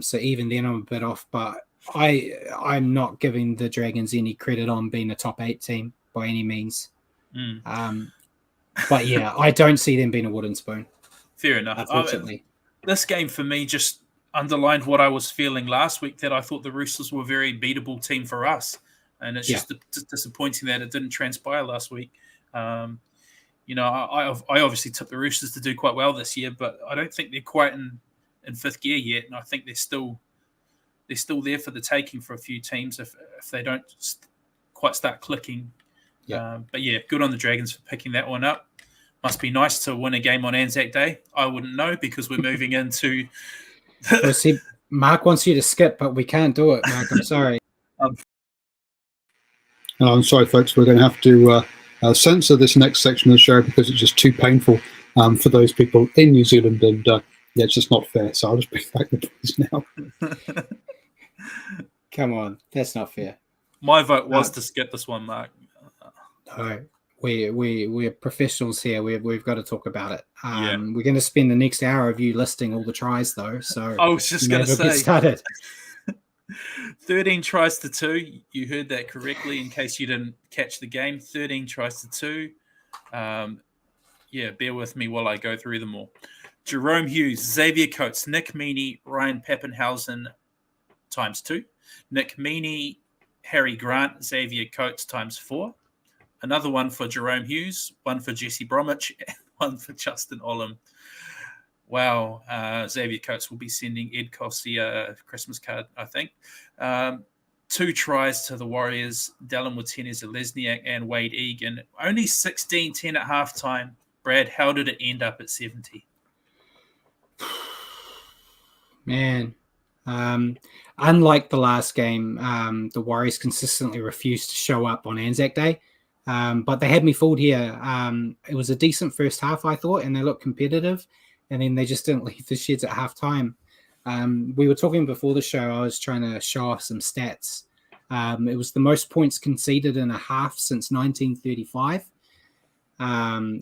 So even then, I'm a bit off, but I'm not giving the Dragons any credit on being a top 8 team by any means. But yeah, I don't see them being a wooden spoon. Fair enough. Unfortunately, this game for me just underlined what I was feeling last week, that I thought the Roosters were a very beatable team for us, and it's just disappointing that it didn't transpire last week. I obviously tipped the Roosters to do quite well this year, but I don't think they're quite in fifth gear yet, and I think they're still there for the taking for a few teams if they don't quite start clicking. But good on the Dragons for picking that one up. Must be nice to win a game on Anzac Day. I wouldn't know, because we're moving into. Well, see, Mark wants you to skip, but we can't do it, Mark. I'm sorry. I'm sorry, folks. We're going to have to censor this next section of the show because it's just too painful for those people in New Zealand, and it's just not fair. So I'll just bring back the boys now. Come on, that's not fair. My vote was to skip this one, Mark. No, we're professionals here. We've got to talk about it. Yeah. We're going to spend the next hour of you listing all the tries, though. So I was just going to get say, started. 13 tries to 2. You heard that correctly. In case you didn't catch the game, 13 tries to 2. Bear with me while I go through them all. Jerome Hughes, Xavier Coates, Nick Meaney, Ryan Pappenhausen times 2. Nick Meaney, Harry Grant, Xavier Coates times 4. Another one for Jerome Hughes, one for Jesse Bromwich, and one for Justin Olam. Wow. Xavier Coates will be sending Ed Cossey a Christmas card, I think. 2 tries to the Warriors, Dallin Watene-Zelezniak and Wade Egan. Only 16-10 at halftime. Brad, how did it end up at 70? Man, unlike the last game, the Warriors consistently refused to show up on Anzac Day, but they had me fooled here. It was a decent first half, I thought, and they looked competitive, and then they just didn't leave the sheds at halftime. We were talking before the show. I was trying to show off some stats. It was the most points conceded in a half since 1935.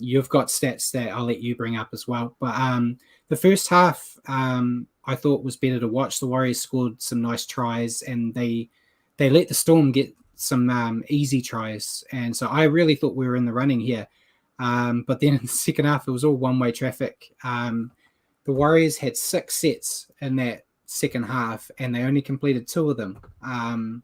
You've got stats that I'll let you bring up as well. But the first half, I thought was better to watch. The Warriors scored some nice tries, and they let the Storm get some easy tries. And so I really thought we were in the running here. But then in the second half, it was all one-way traffic. The Warriors had 6 sets in that second half, and they only completed 2 of them.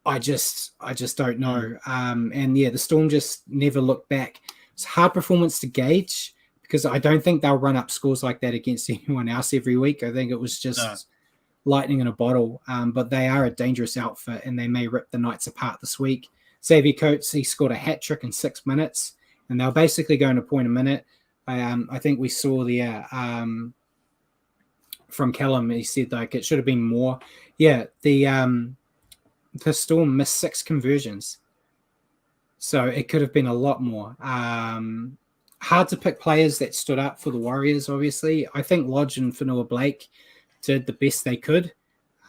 I just don't know. The Storm just never looked back. It's a hard performance to gauge because I don't think they'll run up scores like that against anyone else every week. I think it was just lightning in a bottle. But they are a dangerous outfit, and they may rip the Knights apart this week. Xavier Coates, he scored a hat trick in 6 minutes, and they're basically going to point a minute. I think we saw from Callum, he said like it should have been more. Yeah, the Storm missed 6 conversions, so it could have been a lot more. Hard to pick players that stood up for the Warriors, obviously. I think Lodge and Fanua Blake did the best they could.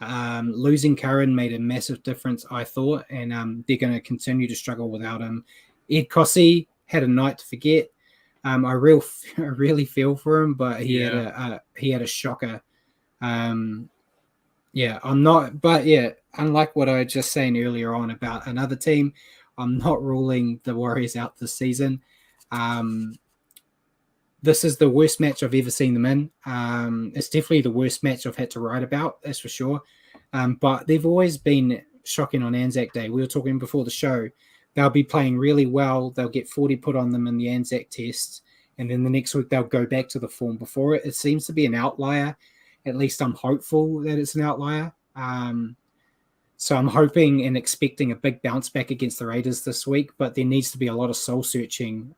Losing Curran made a massive difference, I thought, and they're going to continue to struggle without him. Ed Cossey had a night to forget. I really feel for him, but he had a shocker. I'm not, but unlike what I was just saying earlier on about another team, I'm not ruling the Warriors out this season. This is the worst match I've ever seen them in. It's definitely the worst match I've had to write about, that's for sure. But they've always been shocking on Anzac Day. We were talking before the show. They'll be playing really well. They'll get 40 put on them in the Anzac test. And then the next week they'll go back to the form before it. It seems to be an outlier. At least I'm hopeful that it's an outlier. So I'm hoping and expecting a big bounce back against the Raiders this week. But there needs to be a lot of soul searching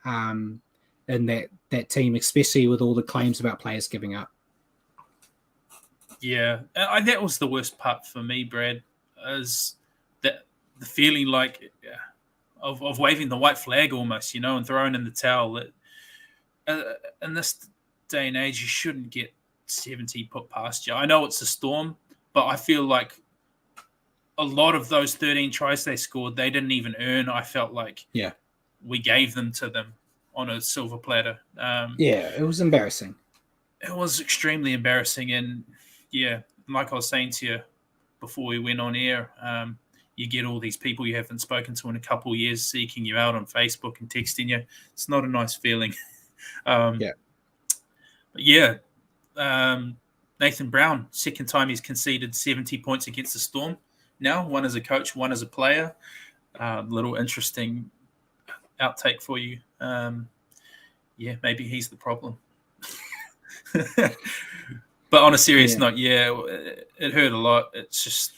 in that team, especially with all the claims about players giving up. Yeah, that was the worst part for me, Brad, is that the feeling like of waving the white flag almost, and throwing in the towel. That in this day and age, you shouldn't get 70 put past you. I know it's a Storm, but I feel like a lot of those 13 tries they scored, they didn't even earn. I felt like we gave them to them on a silver platter. It was embarrassing. It was extremely embarrassing. And like I was saying to you before we went on air, you get all these people you haven't spoken to in a couple of years seeking you out on Facebook and texting you. It's not a nice feeling. Nathan Brown, second time he's conceded 70 points against the Storm. Now, one as a coach, one as a player. Little interesting outtake for you. Maybe he's the problem. But on a serious note, it hurt a lot. It's just...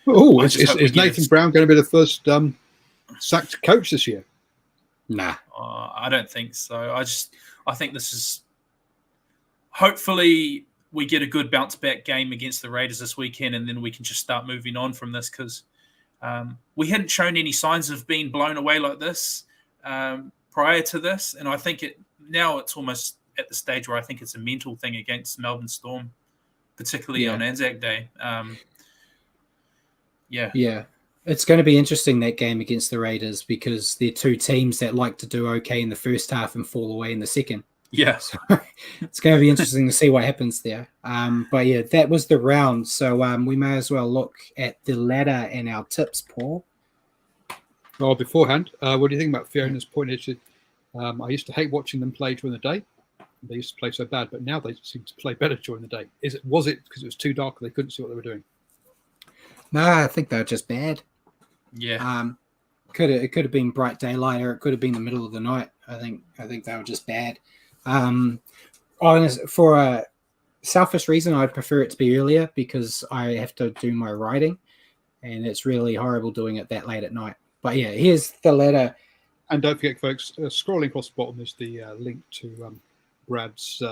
Oh, is Nathan Brown going to be the first sacked coach this year? Nah. I don't think so. I think this is... Hopefully, we get a good bounce-back game against the Raiders this weekend, and then we can just start moving on from this, because we hadn't shown any signs of being blown away like this prior to this, and I think now it's almost at the stage where I think it's a mental thing against Melbourne Storm, particularly on Anzac Day. It's going to be interesting, that game against the Raiders, because they're two teams that like to do okay in the first half and fall away in the second. Yeah. So it's going to be interesting to see what happens there. But yeah, that was the round. So we may as well look at the ladder and our tips, Paul. Well, beforehand, what do you think about Fiona's point? I used to hate watching them play during the day. They used to play so bad, but now they seem to play better during the day. Was it because it was too dark and they couldn't see what they were doing? No, I think they're just bad. Yeah. It could have been bright daylight, or it could have been the middle of the night. I think they were just bad. For a selfish reason, I'd prefer it to be earlier, because I have to do my writing, and it's really horrible doing it that late at night. But yeah, here's the ladder. And don't forget, folks, scrolling across the bottom is the link to Brad's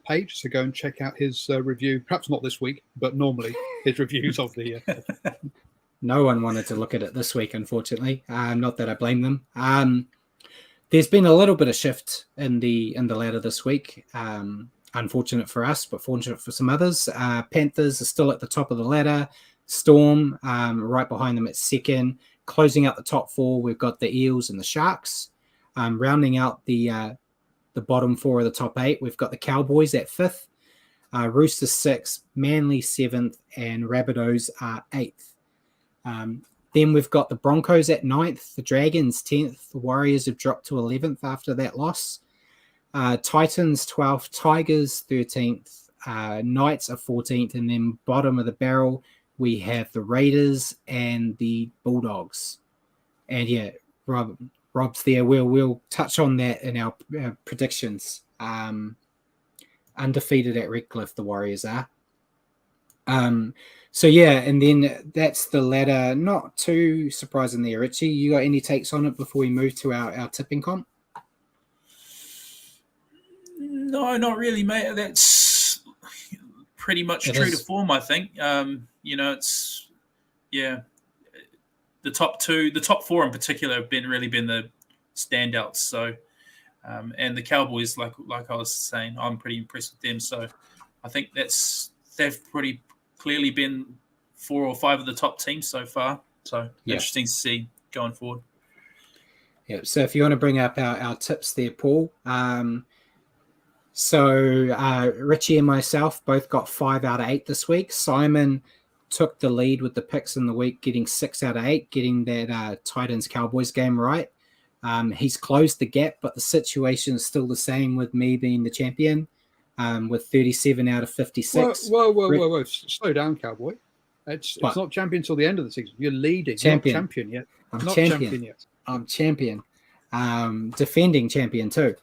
page. So go and check out his review. Perhaps not this week, but normally his reviews of the. No one wanted to look at it this week, unfortunately. Not that I blame them. There's been a little bit of shift in the ladder this week. Unfortunate for us, but fortunate for some others. Panthers are still at the top of the ladder. Storm right behind them at second. Closing out the top four, we've got the Eels and the Sharks. Rounding out the bottom four of the top eight, we've got the Cowboys at fifth. Roosters sixth, Manly seventh, and Rabbitohs are eighth. Then we've got the Broncos at 9th, the Dragons 10th, the Warriors have dropped to 11th after that loss. Titans 12th, Tigers 13th, Knights are 14th, and then bottom of the barrel we have the Raiders and the Bulldogs. And yeah, Rob's there. We'll touch on that in our predictions. Undefeated at Redcliffe, the Warriors are. So yeah, and then that's the ladder. Not too surprising there, Richie. You got any takes on it before we move to our tipping comp? No, not really, mate. That's pretty much true to form, I think. It's the top four in particular have really been the standouts. So, and the Cowboys, like I was saying, I'm pretty impressed with them. So, I think they've pretty clearly been 4 or 5 of the top teams so far. So Interesting to see going forward. Yeah. So if you want to bring up our tips there, Paul. Richie and myself both got 5 out of 8 this week. Simon took the lead with the picks in the week, getting 6 out of 8, getting that Titans Cowboys game right. He's closed the gap, but the situation is still the same with me being the champion. With 37 out of 56. Whoa. Slow down, Cowboy. It's not champion until the end of the season. You're leading. Champion. You're not champion yet. I'm not champion yet. I'm champion. Defending champion too.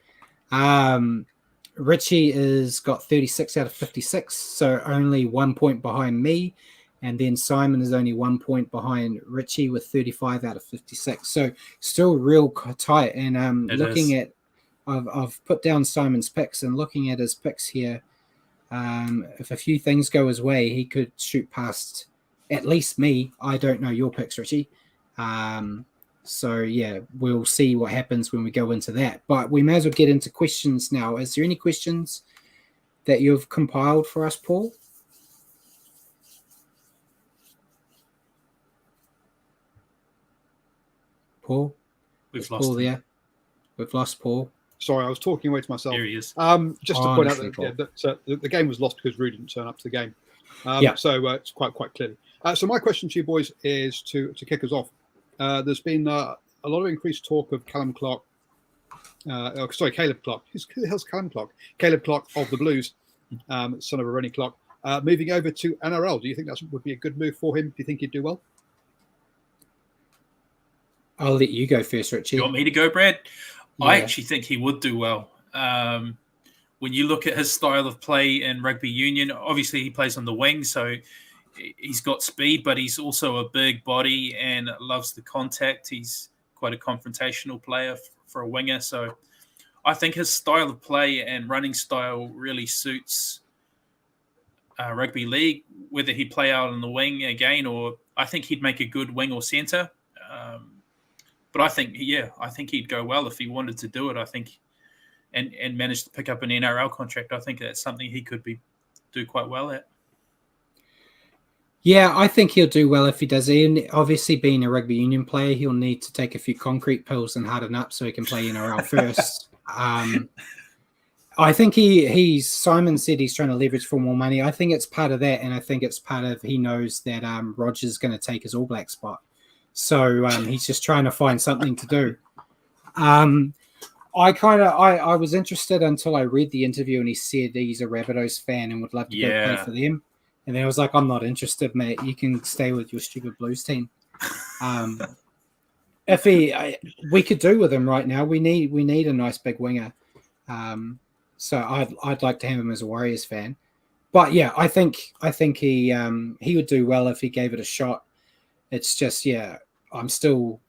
Richie has got 36 out of 56, so only 1 point behind me. And then Simon is only 1 point behind Richie with 35 out of 56. So still real tight. And I've put down Simon's picks, and looking at his picks here, if a few things go his way, he could shoot past at least me. I don't know your picks, Richie. So yeah, we'll see what happens when we go into that. But we may as well get into questions now. Is there any questions that you've compiled for us, Paul? Paul? We've lost Paul him. there. We've lost Paul. Sorry, I was talking away to myself. Here he is. Just to point out that the game was lost because Rue didn't turn up to the game. So it's quite clearly. So my question to you boys is to kick us off. There's been a lot of increased talk of Caleb Clark. Who the hell's Callum Clark? Caleb Clark of the Blues, son of a Rennie Clark, moving over to NRL. Do you think that would be a good move for him? Do you think he'd do well? I'll let you go first, Richie. You want me to go, Brad? Yeah. I actually think he would do well. When you look at his style of play in rugby union, obviously he plays on the wing, so he's got speed, but he's also a big body and loves the contact. He's quite a confrontational player for a winger. So I think his style of play and running style really suits rugby league, whether he'd play out on the wing again, or I think he'd make a good wing or centre. But I think he'd go well if he wanted to do it. I think, and manage to pick up an NRL contract. I think that's something he could do quite well at. Yeah, I think he'll do well if he does. And obviously, being a rugby union player, he'll need to take a few concrete pills and harden up so he can play NRL first. I think Simon said he's trying to leverage for more money. I think it's part of that, and I think it's part of he knows that Roger's going to take his All Black spot. So he's just trying to find something to do. I was interested until I read the interview and he said he's a Rabbitohs fan and would love to go play for them. And then I was like, I'm not interested, mate. You can stay with your stupid Blues team. We could do with him right now. We need a nice big winger. So I'd like to have him as a Warriors fan. But yeah, I think he would do well if he gave it a shot. It's just I'm still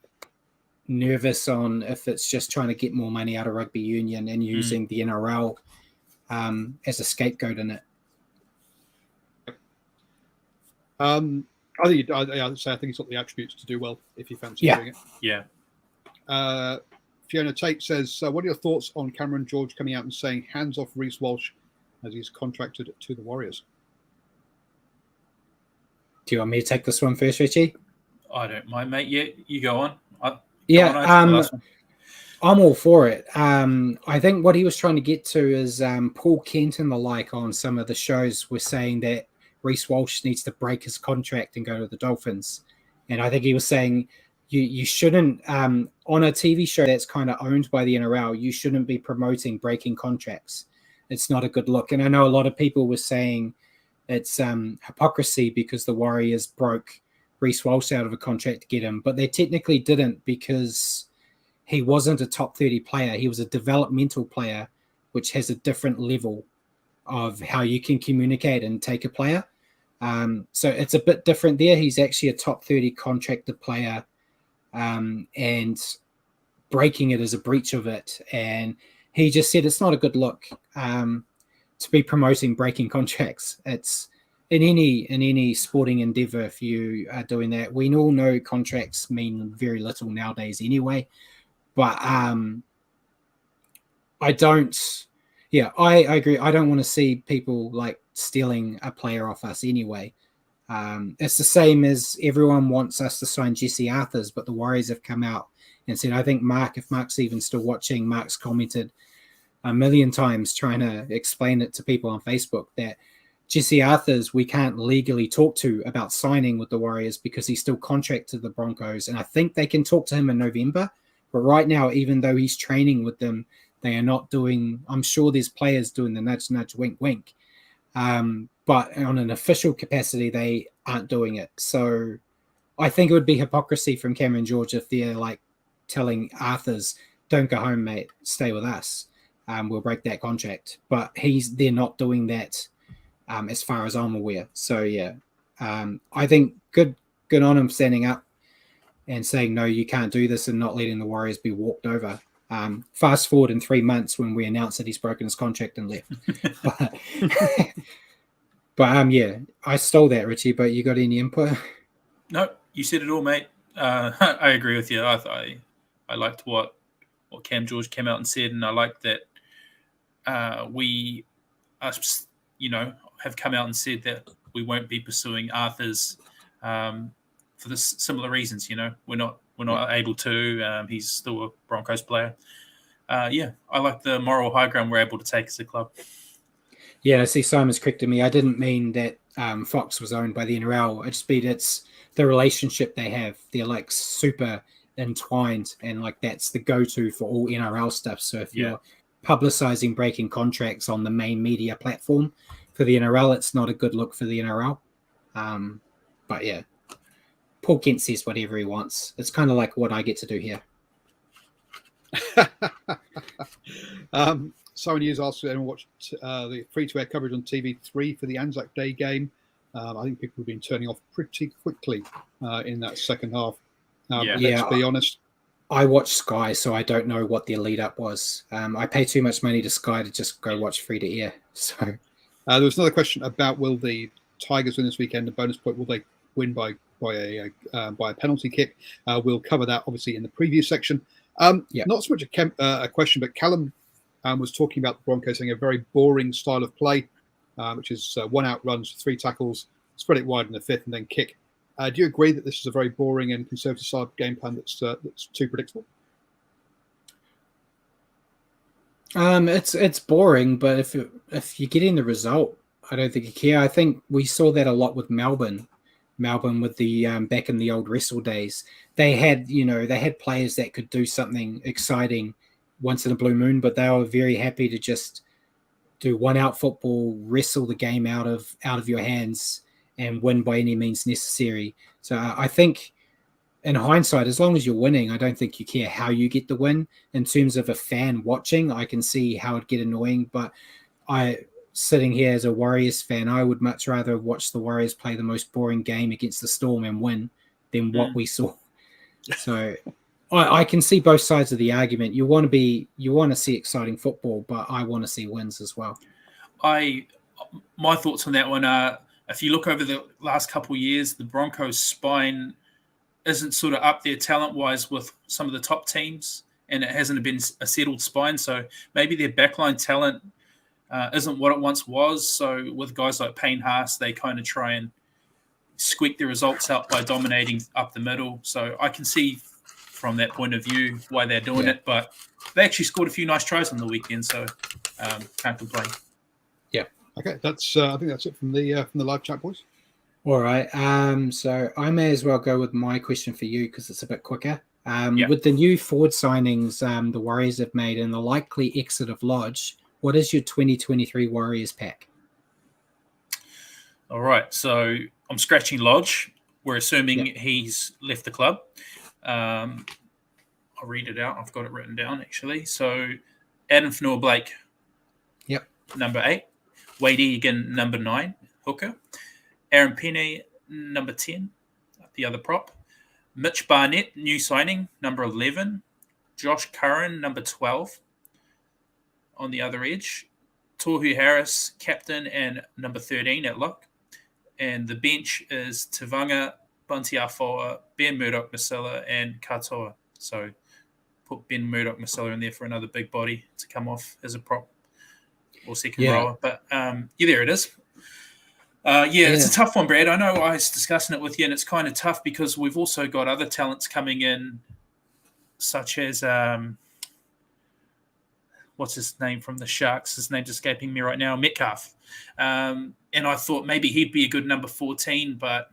nervous on if it's just trying to get more money out of rugby union and using the NRL as a scapegoat in it. I think he's got the attributes to do well if he fancies doing it. Yeah. Fiona Tate says, what are your thoughts on Cameron George coming out and saying hands off Reece Walsh as he's contracted to the Warriors? Do you want me to take this one first, Richie? I don't mind, mate. Yeah, you go on. I'm all for it. I think what he was trying to get to is Paul Kent and the like on some of the shows were saying that Reece Walsh needs to break his contract and go to the Dolphins. And I think he was saying you shouldn't, on a TV show that's kind of owned by the NRL, you shouldn't be promoting breaking contracts. It's not a good look. And I know a lot of people were saying it's hypocrisy because the Warriors broke Reece Walsh out of a contract to get him, but they technically didn't because he wasn't a top 30 player. He was a developmental player, which has a different level of how you can communicate and take a player. So it's a bit different there. He's actually a top 30 contracted player, and breaking it is a breach of it. And he just said it's not a good look to be promoting breaking contracts. It's in any sporting endeavor, if you are doing that. We all know contracts mean very little nowadays anyway. But I agree. I don't want to see people like stealing a player off us anyway. It's the same as everyone wants us to sign Jesse Arthurs, but the Warriors have come out and said, I think if Mark's even still watching, Mark's commented a million times trying to explain it to people on Facebook that Jesse Arthurs we can't legally talk to about signing with the Warriors because he's still contracted to the Broncos. And I think they can talk to him in November. But right now, even though he's training with them, they are not doing, I'm sure there's players doing the nudge, nudge, wink, wink. But on an official capacity, they aren't doing it. So I think it would be hypocrisy from Cameron George if they're like telling Arthurs, don't go home, mate, stay with us. We'll break that contract. But they're not doing that as far as I'm aware. So yeah, I think good on him standing up and saying, no, you can't do this and not letting the Warriors be walked over. Fast forward in 3 months when we announce that he's broken his contract and left. but yeah, I stole that, Richie, but you got any input? No, you said it all, mate. I agree with you. I liked what Cam George came out and said, and I like that we have come out and said that we won't be pursuing Arthur's for the similar reasons. We're not able to. He's still a Broncos player. I like the moral high ground we're able to take as a club. Yeah, I see Simon's corrected me. I didn't mean that Fox was owned by the NRL. I just mean it's the relationship they have. They're like super entwined, and like that's the go-to for all NRL stuff. So if you're publicizing breaking contracts on the main media platform for the NRL, it's not a good look for the NRL. But yeah, Paul Kent says whatever he wants. It's kind of like what I get to do here. Someone has asked if anyone watched the free-to-air coverage on TV3 for the Anzac Day game. I think people have been turning off pretty quickly in that second half. Let's be honest. I watch Sky, so I don't know what the lead up was. I pay too much money to Sky to just go watch free-to-air. So there was another question about will the Tigers win this weekend? A bonus point, will they win by a penalty kick? We'll cover that obviously in the preview section. Not so much a question, but Callum was talking about the Broncos having a very boring style of play, which is 1 out runs, 3 tackles, spread it wide in the fifth, and then kick. Do you agree that this is a very boring and conservative side game plan that's too predictable? It's boring, but if you're getting the result, I don't think you care. I think we saw that a lot with Melbourne. Melbourne with the back in the old wrestle days, they had players that could do something exciting once in a blue moon, but they were very happy to just do one out football, wrestle the game out of your hands, and win by any means necessary. So I think, in hindsight, as long as you're winning, I don't think you care how you get the win. In terms of a fan watching, I can see how it'd get annoying, but sitting here as a Warriors fan, I would much rather watch the Warriors play the most boring game against the Storm and win than what we saw. So I can see both sides of the argument. You want to see exciting football, but I want to see wins as well. My thoughts on that one are, if you look over the last couple of years, the Broncos' spine isn't sort of up there talent-wise with some of the top teams, and it hasn't been a settled spine. So maybe their backline talent isn't what it once was. So with guys like Payne Haas, they kind of try and squeak the results out by dominating up the middle. So I can see from that point of view why they're doing it, but they actually scored a few nice tries on the weekend, so can't complain. Yeah. Okay, that's I think that's it from the live chat, boys. All right. So I may as well go with my question for you because it's a bit quicker. With the new forward signings the Warriors have made and the likely exit of Lodge, what is your 2023 Warriors pack? All right. So I'm scratching Lodge. We're assuming he's left the club. I'll read it out. I've got it written down, actually. So Adam Fanua-Blake, number 8. Wade Egan, number 9, hooker. Aaron Pene, number 10, the other prop. Mitch Barnett, new signing, number 11. Josh Curran, number 12, on the other edge. Tohu Harris, captain, and number 13 at lock. And the bench is Tavanga, Bunty Afoa, Ben Murdoch-Masila, and Katoa. So put Ben Murdoch-Masila in there for another big body to come off as a prop or second rower. But there it is. It's a tough one, Brad. I know I was discussing it with you, and it's kind of tough because we've also got other talents coming in, such as what's his name from the Sharks? His name's escaping me right now, Metcalf. And I thought maybe he'd be a good number 14, but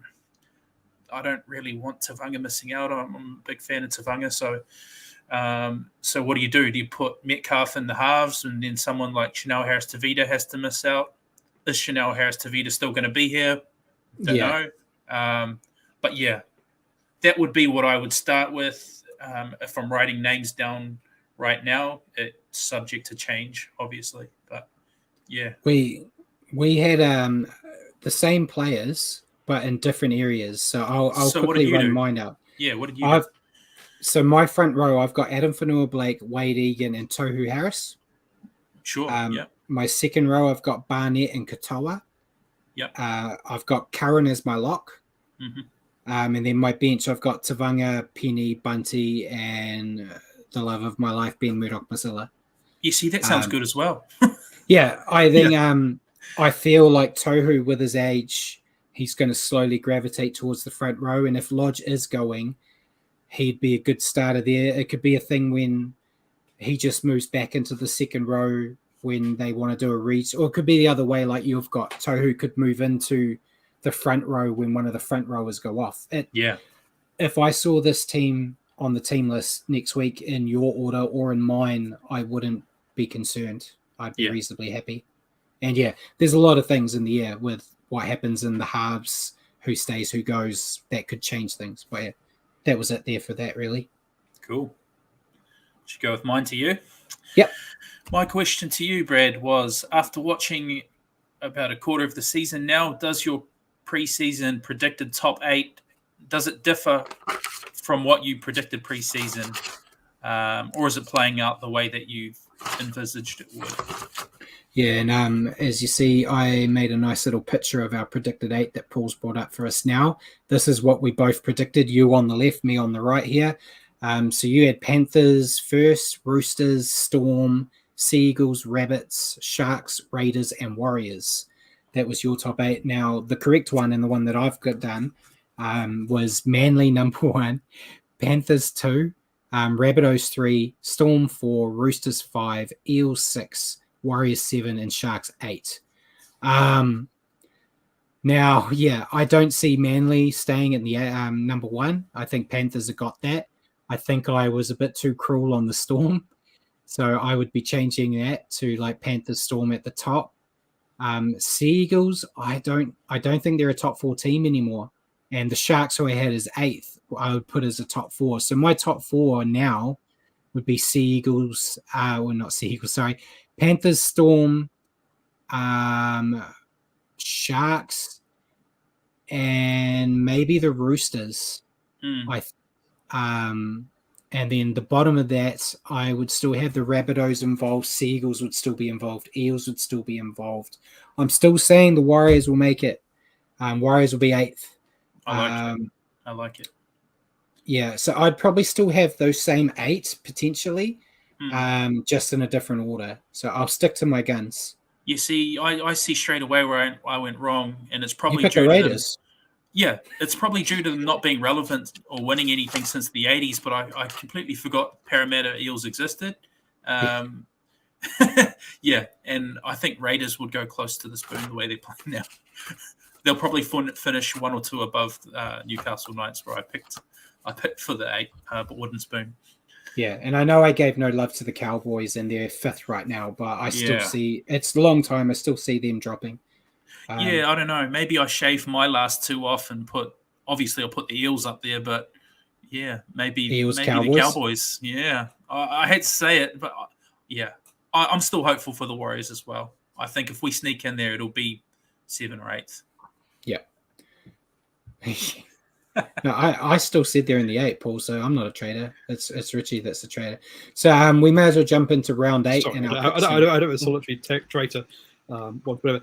I don't really want Tavanga missing out. I'm a big fan of Tavanga. So what do you do? Do you put Metcalf in the halves and then someone like Chanel Harris-Tavita has to miss out? Is Chanel Harris-Tavita still going to be here? Don't know. But that would be what I would start with. If I'm writing names down right now, it's subject to change, obviously. But we had the same players, but in different areas. So I'll quickly run mine out. Yeah, what did you do? So my front row, I've got Adam Fanua-Blake, Wade Egan, and Tohu Harris. Sure, My second row, I've got Barnett and Katoa. Yep. I've got Curran as my lock. Mm-hmm. And then my bench, I've got Tavanga, Penny, Bunty, and the love of my life, Ben Murdoch-Masila. You see, that sounds good as well. I think I feel like Tohu, with his age, he's going to slowly gravitate towards the front row. And if Lodge is going, he'd be a good starter there. It could be a thing when he just moves back into the second row when they want to do a reach, or it could be the other way, like you've got Tohu could move into the front row when one of the front rowers go off. If I saw this team on the team list next week in your order or in mine, I wouldn't be concerned. I'd be reasonably happy. And there's a lot of things in the air with what happens in the halves, who stays, who goes, that could change things. But that was it there for that, really. Cool. Should go with mine to you. Yep. My question to you, Brad, was after watching about a quarter of the season now, does your preseason predicted top 8, does it differ from what you predicted preseason? Or is it playing out the way that you envisaged it would? Yeah, and as you see, I made a nice little picture of our predicted 8 that Paul's brought up for us now. This is what we both predicted, you on the left, me on the right here. So you had Panthers first, Roosters, Storm, Seagulls, Rabbits, Sharks, Raiders, and Warriors. That was your top 8. Now, the correct one and the one that I've got done was Manly number 1, Panthers 2, Rabbitohs 3, Storm 4, Roosters 5, Eels 6, Warriors 7, and Sharks 8. Now, yeah, I don't see Manly staying at the number 1. I think Panthers have got that. I think I was a bit too cruel on the Storm, so I would be changing that to like Panthers Storm at the top. Sea Eagles, I don't think they're a top 4 team anymore, and the Sharks, who I had as 8th, I would put as a top 4. So my top 4 now would be Sea Eagles, well, not Sea Eagles, sorry, Panthers, Storm, Sharks, and maybe the Roosters. And then the bottom of that, I would still have the Rabbitohs involved. Sea Eagles would still be involved. Eels would still be involved. I'm still saying the Warriors will make it. Warriors will be 8th. I like it. Yeah, so I'd probably still have those same 8 potentially, just in a different order. So I'll stick to my guns. You see, I see straight away where I went wrong, and it's probably you picked the Raiders. Yeah, it's probably due to them not being relevant or winning anything since the 80s, but I completely forgot Parramatta Eels existed. Yeah, and I think Raiders would go close to the spoon the way they're playing now. They'll probably finish 1 or 2 above Newcastle Knights, where I picked for the 8, but wooden spoon. Yeah, and I know I gave no love to the Cowboys, and they're 5th right now, but I still see it's a long time. I still see them dropping. I don't know. Maybe I shave my last 2 off and obviously I'll put the Eels up there, but yeah, maybe the Cowboys. Yeah, I hate to say it, but yeah, I'm still hopeful for the Warriors as well. I think if we sneak in there, it'll be 7 or 8. Yeah. No, I still sit there in the 8, Paul, so I'm not a traitor. It's Richie that's the traitor. So we may as well jump into round 8. Sorry, and I don't a solitary traitor. Whatever.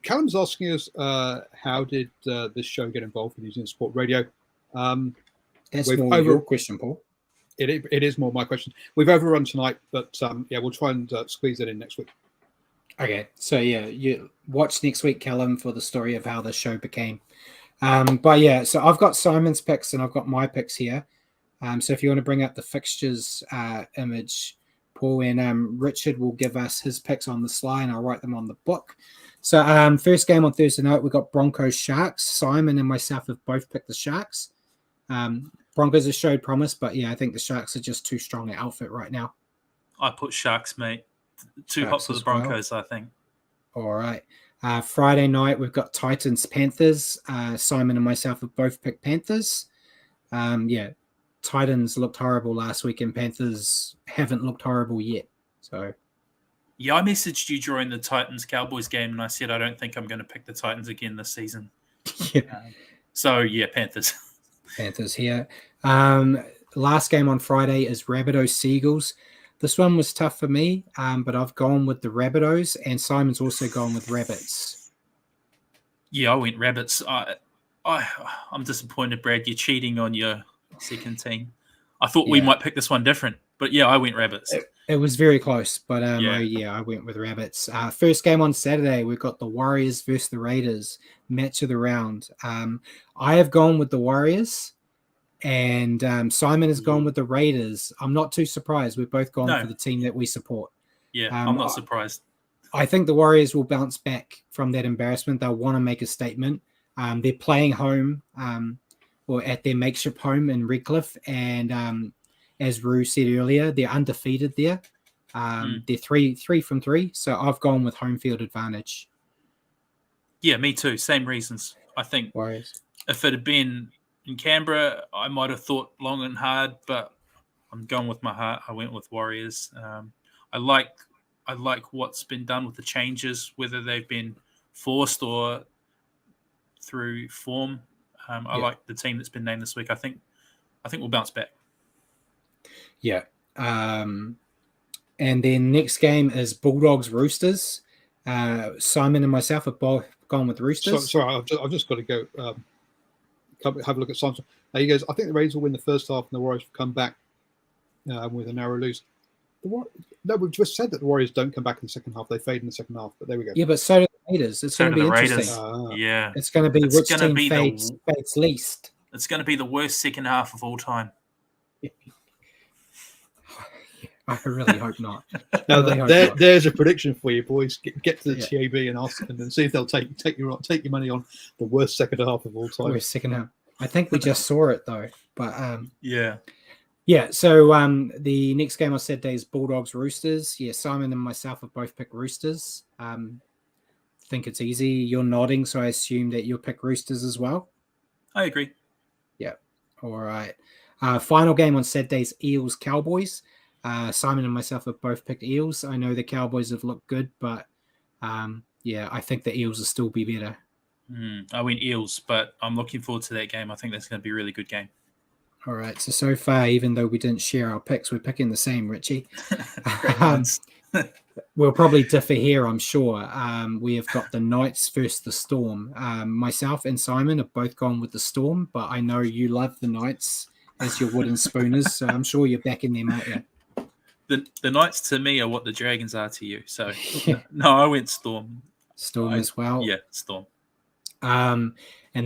Callum's asking us, how did this show get involved with New Zealand Sport Radio? That's more your question, Paul. It is more my question. We've overrun tonight, but we'll try and squeeze it in next week. Okay, so yeah, you watch next week, Callum, for the story of how the show became. But yeah, so I've got Simon's picks and I've got my picks here. So if you want to bring up the fixtures image, Paul, and Richard will give us his picks on the slide and I'll write them on the book. So first game on Thursday night, we got Broncos Sharks. Simon and myself have both picked the Sharks. Broncos have showed promise, but yeah, I think the Sharks are just too strong an outfit right now. I put Sharks, mate. Too hot for the Broncos, I think. All right. Friday night, we've got Titans Panthers. Simon and myself have both picked Panthers. Titans looked horrible last week, and Panthers haven't looked horrible yet. So, yeah, I messaged you during the Titans Cowboys game, and I said I don't think I'm going to pick the Titans again this season. Panthers. Panthers here. Last game on Friday is Rabbitohs Seagulls. This one was tough for me, but I've gone with the Rabbitohs, and Simon's also gone with Rabbits. Yeah, I went Rabbits. I'm disappointed, Brad. You're cheating on your second team. I thought we might pick this one different, but yeah, I went Rabbits. It was very close, but I went with Rabbits. First game on Saturday, we've got the Warriors versus the Raiders, match of the round. I have gone with the Warriors, and Simon has gone with the Raiders. I'm not too surprised. We've both gone for the team that we support. Yeah, I'm not surprised. I think the Warriors will bounce back from that embarrassment. They'll want to make a statement. They're playing home or at their makeshift home in Redcliffe, and as Rue said earlier, they're undefeated there. They're 3 from 3, so I've gone with home field advantage. Yeah, me too. Same reasons. I think Warriors. If it had been in Canberra, I might have thought long and hard, but I'm going with my heart. I went with Warriors. I like what's been done with the changes, whether they've been forced or through form. I like the team that's been named this week. I think we'll bounce back. Yeah. And then next game is Bulldogs Roosters. Simon and myself have both gone with Roosters. Sorry, I've just got to go have a look at Simon. He goes, I think the Raiders will win the first half and the Warriors will come back with a narrow lose. We've just said that the Warriors don't come back in the second half. They fade in the second half, but there we go. Yeah, but so do the Raiders. It's So going to do be the interesting. Raiders. Yeah. It's going to be It's which gonna team be fades least. It's going to be the worst second half of all time. I really hope not. Now Really hope not. there's a prediction for you, boys. Get to the Yeah. TAB and ask them and see if they'll take your money on the worst second half of all time. Worst second half. I think we just saw it though. But Yeah. yeah. So the next game on Saturday is Bulldogs Roosters. Yeah, Simon and myself have both picked Roosters. Think it's easy. You're nodding, so I assume that you'll pick Roosters as well. I agree. Yeah. All right. Final game on Saturday's Eels Cowboys. Simon and myself have both picked Eels. I know the Cowboys have looked good, but yeah, I think the Eels will still be better. I went Eels, but I'm looking forward to that game. I think that's going to be a really good game. All right. So far, even though we didn't share our picks, we're picking the same, Richie. Great ones. We'll probably differ here, I'm sure. We have got the Knights versus the Storm. Myself and Simon have both gone with the Storm, but I know you love the Knights as your wooden spooners, so I'm sure you're backing them, aren't you? The Knights to me are what the Dragons are to you. So no, I went Storm. Storm as well. Yeah, Storm. And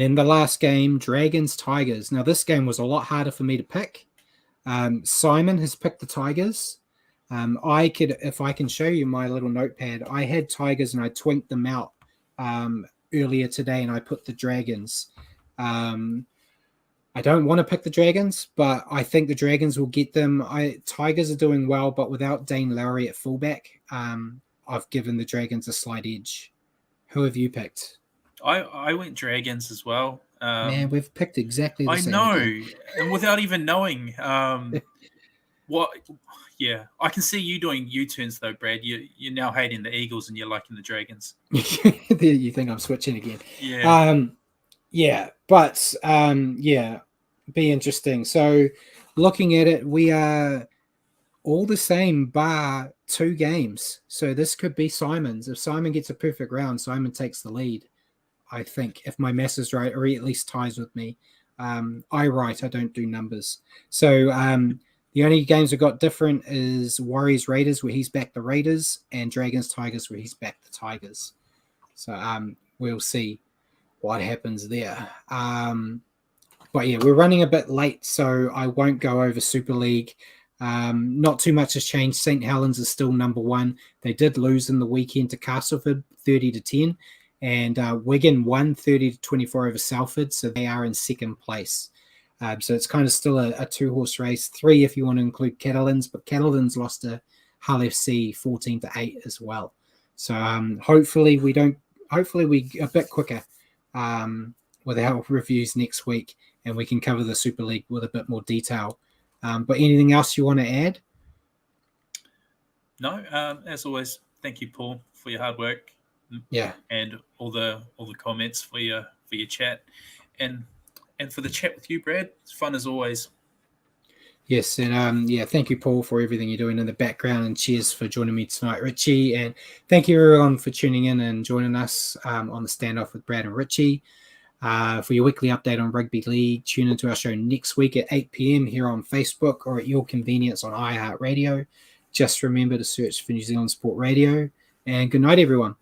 then the last game, Dragons Tigers. Now this game was a lot harder for me to pick. Simon has picked the Tigers. If I can show you my little notepad, I had Tigers and I twinked them out earlier today, and I put the Dragons. I don't want to pick the Dragons, but I think the Dragons will get them. Tigers are doing well, but without Dane Lowry at fullback, I've given the Dragons a slight edge. Who have you picked? I went Dragons as well. Man, we've picked exactly the same. I know, and without even knowing what. Yeah, I can see you doing U-turns though, Brad. You're now hating the Eagles and you're liking the Dragons. You think I'm switching again? Yeah. Yeah, but yeah, be interesting. So looking at it, we are all the same bar 2 games. So this could be Simon's. If Simon gets a perfect round, Simon takes the lead, I think, if my math is right, or he at least ties with me. I don't do numbers. So the only games we've got different is Warriors Raiders, where he's backed the Raiders, and Dragons Tigers, where he's backed the Tigers. So we'll see what happens there. But yeah, we're running a bit late, so I won't go over Super League. Not too much has changed. St. Helens is still number 1. They did lose in the weekend to Castleford 30-10, and Wigan won 30-24 over Salford, so they are in second place. So it's kind of still a 2-horse race, 3 if you want to include Catalans, but Catalans lost to Hull FC 14-8 as well. So hopefully we a bit quicker with our reviews next week, and we can cover the Super League with a bit more detail. But anything else you want to add? No, as always, thank you, Paul, for your hard work. Yeah, and all the comments for your chat, and for the chat with you, Brad. It's fun as always. Yes, and yeah, thank you, Paul, for everything you're doing in the background, and cheers for joining me tonight, Richie. And thank you, everyone, for tuning in and joining us on the Standoff with Brad and Richie. For your weekly update on Rugby League, tune into our show next week at 8 p.m. here on Facebook or at your convenience on iHeartRadio. Just remember to search for New Zealand Sport Radio. And good night, everyone.